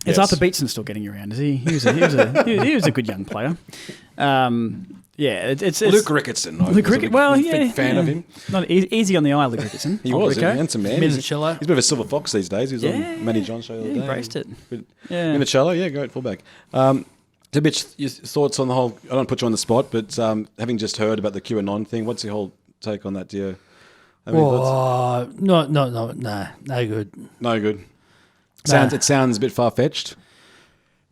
Is Arthur Beetson still getting around? Is he? He was a good young player. It's Luke Ricketson. Luke Ricketson. Well, big fan of him. Not easy on the eye, Luke Ricketson. He was a handsome man. Minicello. He's a bit of a silver fox these days. He was on Matty John's show the other day. He embraced it. Minicello, great fullback. So, Mitch, your thoughts on the whole? I don't put you on the spot, but having just heard about the QAnon thing, what's your whole take on that? Do you have any thoughts? No good. No good. It sounds a bit far fetched.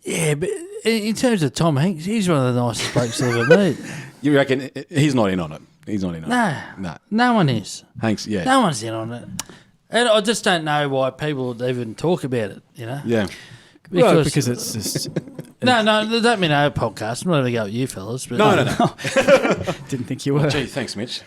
Yeah, but in terms of Tom Hanks, he's one of the nicest blokes I've ever met. You reckon he's not in on it? He's not in on it. Nah, no one is. Hanks, yeah. No one's in on it. And I just don't know why people would even talk about it, Yeah. Because it's just... No, that don't mean our podcast. I'm not going to go with you fellas. But No. Didn't think you were. Gee, thanks, Mitch.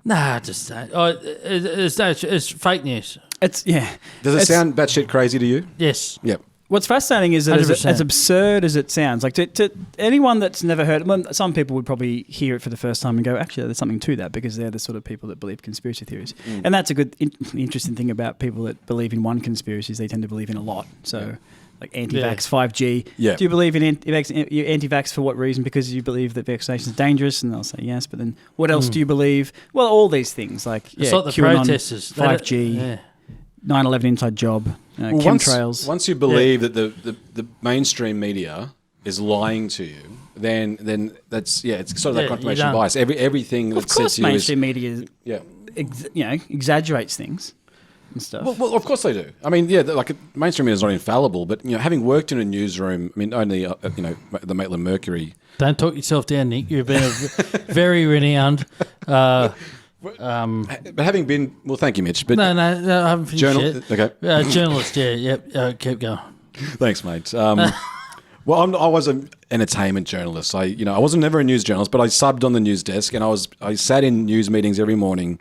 Nah, just don't. It's fake news. Does it sound batshit crazy to you? Yes. Yep. What's fascinating is that 100%. as absurd as it sounds, like to anyone that's never heard, some people would probably hear it for the first time and go, actually, there's something to that, because they're the sort of people that believe conspiracy theories. And that's a good, interesting thing about people that believe in one conspiracy is they tend to believe in a lot. So, like anti-vax, 5G. Yeah. Do you believe in anti-vax for what reason? Because you believe that vaccination is dangerous, and they'll say yes. But then, what else do you believe? Well, all these things like it's like the QAnon, protesters, 5G. 9/11 inside job, chemtrails. Once you believe that the mainstream media is lying to you, then that's it's sort of that confirmation bias. Everything that says to you mainstream media, exaggerates things and stuff. Well, of course they do. I mean, like mainstream media is not infallible, but having worked in a newsroom, I mean, only the Maitland Mercury. Don't talk yourself down, Nick. You've been a very renowned. But having been, well, thank you, Mitch. But No, I haven't finished yet. Okay. Journalist, yeah, yep. Keep going. Thanks, mate. Well, I was an entertainment journalist. I wasn't never a news journalist, but I subbed on the news desk, and I sat in news meetings every morning,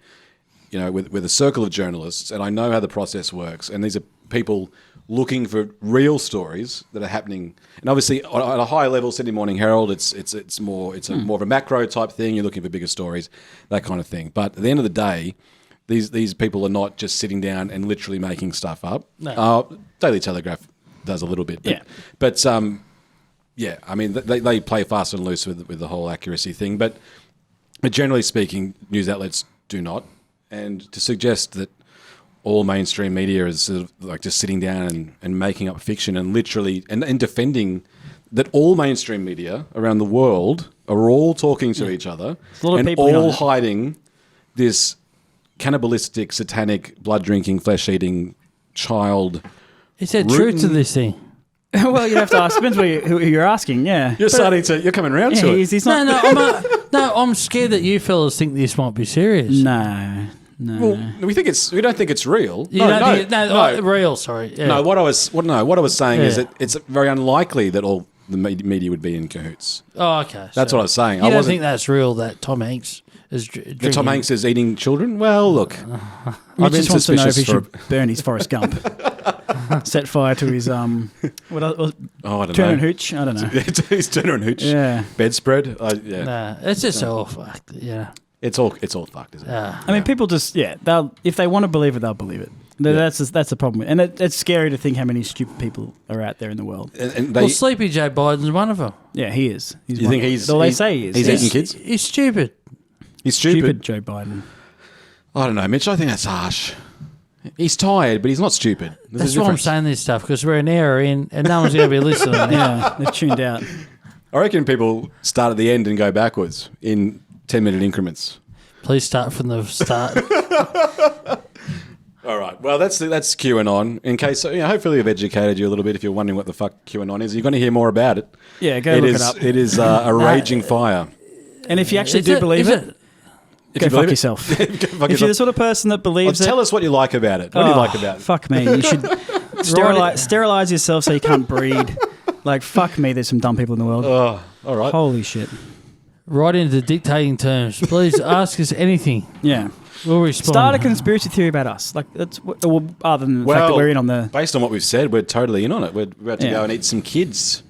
with a circle of journalists, and I know how the process works. And these are people looking for real stories that are happening. And obviously, at a higher level, Sydney Morning Herald, it's more of a macro type thing. You're looking for bigger stories, that kind of thing. But at the end of the day, these people are not just sitting down and literally making stuff up. No. Daily Telegraph does a little bit, Yeah. But yeah, I mean, they play fast and loose with the whole accuracy thing. But generally speaking, news outlets do not. And to suggest that all mainstream media is sort of like just sitting down and making up fiction and literally and defending that all mainstream media around the world are all talking to each other and all hiding this cannibalistic, satanic, blood-drinking, flesh-eating child. Is there truth to this thing? Well, you have to ask. Depends who you're asking. Yeah, You're coming around to it. He's not. I'm scared that you fellas think this might be serious. No. Well, we don't think it's real. No, real. Sorry. Yeah. No, what I was saying is that it's very unlikely that all the media would be in cahoots. Oh, okay. That's what I was saying. You don't think that's real? That Tom Hanks is drinking? That Tom Hanks is eating children? Well, look, Mitch just wants to know if he should burn his Forrest Gump. Set fire to his I don't Turner and know. Hooch. I don't know. His Turner and Hooch. Yeah. Bedspread. Yeah. Nah, it's just all fucked. Yeah. It's all fucked, isn't it? I mean, people just they'll if they want to believe it, they'll believe it. That's the problem, and it's scary to think how many stupid people are out there in the world. And Well, Sleepy Joe Biden's one of them. Yeah, he is. you think he's? Well, they say he is. He's eating kids. He's stupid. He's stupid. Joe Biden. I don't know, Mitch. I think that's harsh. He's tired, but he's not stupid. That's why I'm saying this stuff, because we're an hour in and no one's going to be listening. Yeah, they've tuned out. I reckon people start at the end and go backwards in 10-minute increments. Please start from the start. All right. Well, that's QAnon. In case, hopefully we've educated you a little bit. If you're wondering what the fuck QAnon is, you're going to hear more about it. Yeah, go look it up. It is a raging fire. And if you actually do believe it, go fuck yourself. If you're the sort of person that believes it, tell us what you like about it. What do you like about it? Fuck me. You should sterilize yourself so you can't breed. Like, fuck me, there's some dumb people in the world. Oh, all right. Holy shit. Right into dictating terms. Please ask us anything. Yeah. We'll respond. Start a conspiracy theory about us. Like, that's other than the fact that we're in on the... Based on what we've said, we're totally in on it. We're about to go and eat some kids,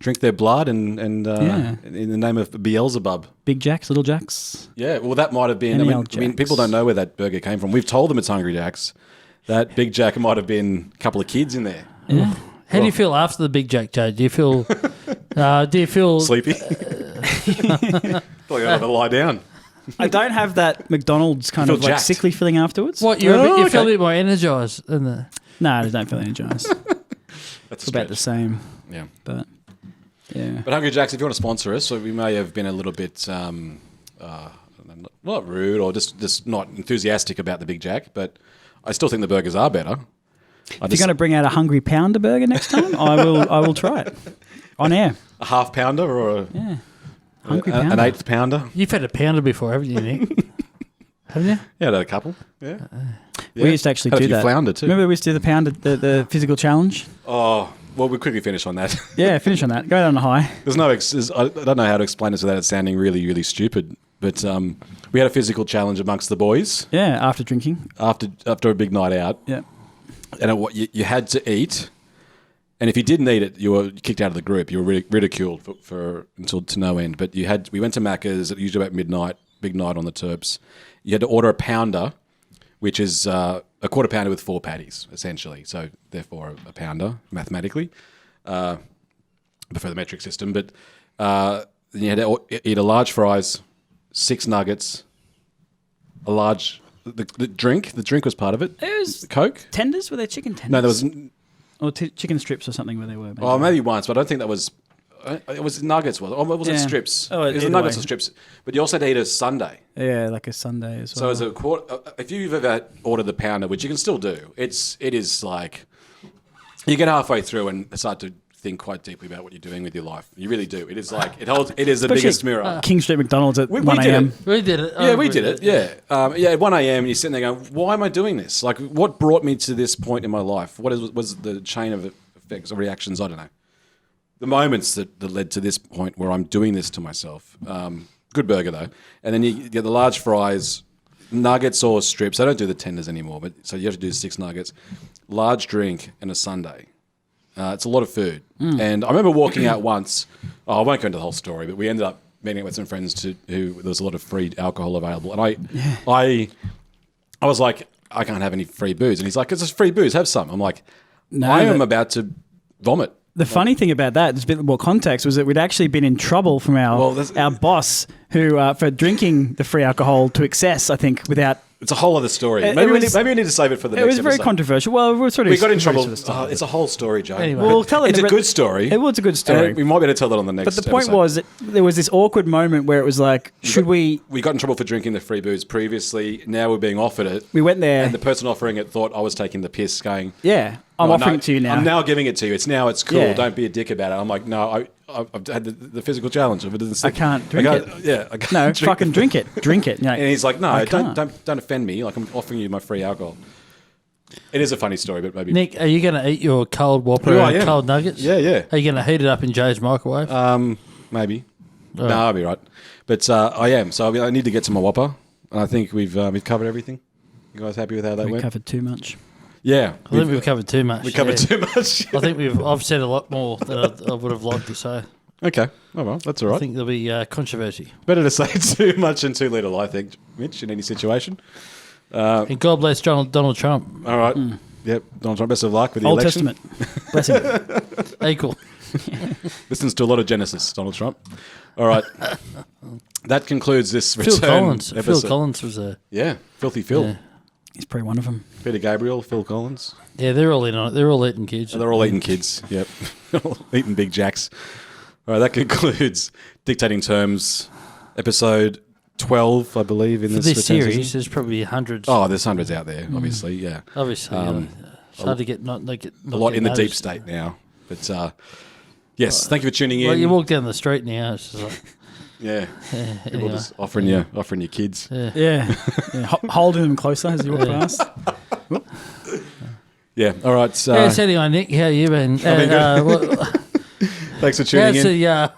drink their blood, and in the name of Beelzebub. Big Jacks, Little Jacks. Yeah, well, that might have been... I mean, people don't know where that burger came from. We've told them it's Hungry Jack's. That Big Jack might have been a couple of kids in there. Yeah. How do you feel after the Big Jack, Joe? Do you feel... Sleepy? Thought you had to lie down. I don't have that McDonald's kind of like jacked. sickly feeling afterwards. What, you feel a bit more energised than the... No, I don't feel energised. That's about the same. Yeah. But, yeah. But Hungry Jack's, if you want to sponsor us, so we may have been a little bit... not rude or just not enthusiastic about the Big Jack, but I still think the burgers are better. If you're going to bring out a Hungry Pounder burger next time, I will try it on air. A half pounder or Hungry Pounder. an eighth pounder? You've had a pounder before, haven't you, Nick? Haven't you? Yeah, I had a couple. Yeah. We used to actually Had a do few that. flounder too. Remember we used to do the pounder, the physical challenge? Oh, well, we'll quickly finish on that. Yeah, finish on that. Go on a high. I don't know how to explain this without it sounding really, really stupid. But we had a physical challenge amongst the boys. Yeah, after drinking. After a big night out. Yeah. And you had to eat, and if you didn't eat it, you were kicked out of the group. You were ridiculed for until to no end. But we went to Macca's at usually about midnight, big night on the Terps. You had to order a pounder, which is a quarter pounder with 4 patties, essentially. So therefore a pounder mathematically, for the metric system. But then you had to eat a large fries, 6 nuggets, a large. The drink was part of it. It was Coke. tenders. Were they chicken tenders? No, there was. Or chicken strips or something where they were. Maybe once, but I don't think that was. It was nuggets, was it? Or was it strips? Oh, it was the nuggets or strips. But you also had to eat a sundae. Yeah, like a sundae as well. So as a quarter, if you've ever ordered the pounder, which you can still do, it is like you get halfway through and start to think quite deeply about what you're doing with your life. You really do. It is like it holds. It is the Especially biggest mirror. King Street McDonald's at We 1 did a.m. it. We did it. Yeah, we did it. Yeah, yeah. At 1 a.m. and you're sitting there going, "Why am I doing this? Like, what brought me to this point in my life? Was the chain of effects or reactions? I don't know. The moments that led to this point where I'm doing this to myself. Good burger though, and then you get the large fries, nuggets or strips. I don't do the tenders anymore, but so you have to do 6 nuggets, large drink, and a sundae. It's a lot of food. And I remember walking out once. I won't go into the whole story, but we ended up meeting with some friends who there was a lot of free alcohol available, and I was like, I can't have any free booze, and he's like, it's just free booze, have some. I'm like, No, I am about to vomit. The funny thing about that, there's a bit more context, was that we'd actually been in trouble from our boss who for drinking the free alcohol to excess, I think, without... It's a whole other story. It Maybe was- we need to save it for the next It was episode. very controversial. Well, we We got in trouble. sort of started. It's a whole story, Joe. Anyway. Well, tell it it's a about- good story. It was a good story. And we might be able to tell that on the next But the point episode. was that there was this awkward moment where it was like, should we... We got in trouble for drinking the free booze previously. Now we're being offered it. We went there. And the person offering it thought I was taking the piss, going, Yeah, I'm "Oh, offering no, it to you now. I'm now giving it to you. It's cool. Yeah. Don't be a dick about it." I'm like, "No, I've had the physical challenge of it. Doesn't I can't drink it. Yeah, I can't No, drink fucking drink it. Drink it. You're like, And he's like, "No, I don't can't. offend me. Like, I'm offering you my free alcohol." It is a funny story, but maybe Nick, are you going to eat your cold Whopper Oh, I and am. cold nuggets? Yeah. Are you going to heat it up in Joe's microwave? Maybe. No, I'll be right. But I am. So I need to get to my Whopper, and I think we've covered everything. You guys happy with how that we went? covered too much. Yeah, I think we've covered too much. we covered yeah. too much. I think I've said a lot more than I would have liked to say. Okay, oh well, that's all I right. think there'll be controversy. Better to say too much than too little, I think, Mitch, in any situation. And God bless Donald Trump. All right. Yep, Donald Trump, best of luck with the Old election. Testament. Bless him. Equal. Listens to a lot of Genesis, Donald Trump. All right. That concludes this Phil return Collins. episode. Phil Collins was there. Yeah, Filthy Phil. Yeah. He's probably one of them. Peter Gabriel, Phil Collins. Yeah, they're all in on it. They're all eating kids. They're all eating kids. Yep. Eating Big Jacks. All right, that concludes Dictating Terms, episode 12, I believe, in For this this return series, season. there's probably hundreds. Oh, there's hundreds out there, obviously, yeah. Obviously, it's hard to get not A lot in the deep state now. But yes, thank you for tuning in. Well, you walk down the street now, it's just like, Yeah. People anyway. just offering you kids. Yeah. Yeah. Holding them closer as you walk past. Yeah, all right. So, Yeah, so anyway, Nick, how you been? been good. Thanks for tuning How's in. the,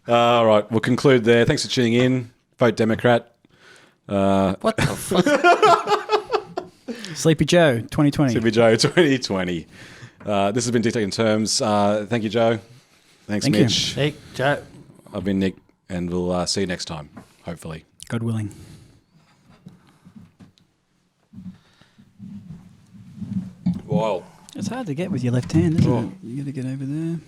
All right, we'll conclude there. Thanks for tuning in. Vote Democrat. what the fuck? Sleepy Joe, 2020. Sleepy Joe 2020. This has been Dictating Terms. Thank you, Joe. Thanks, Thank you. Mitch. Nick, Joe. I've been Nick, and we'll see you next time, hopefully. God willing. Wild. It's hard to get with your left hand, isn't it? You got to get over there.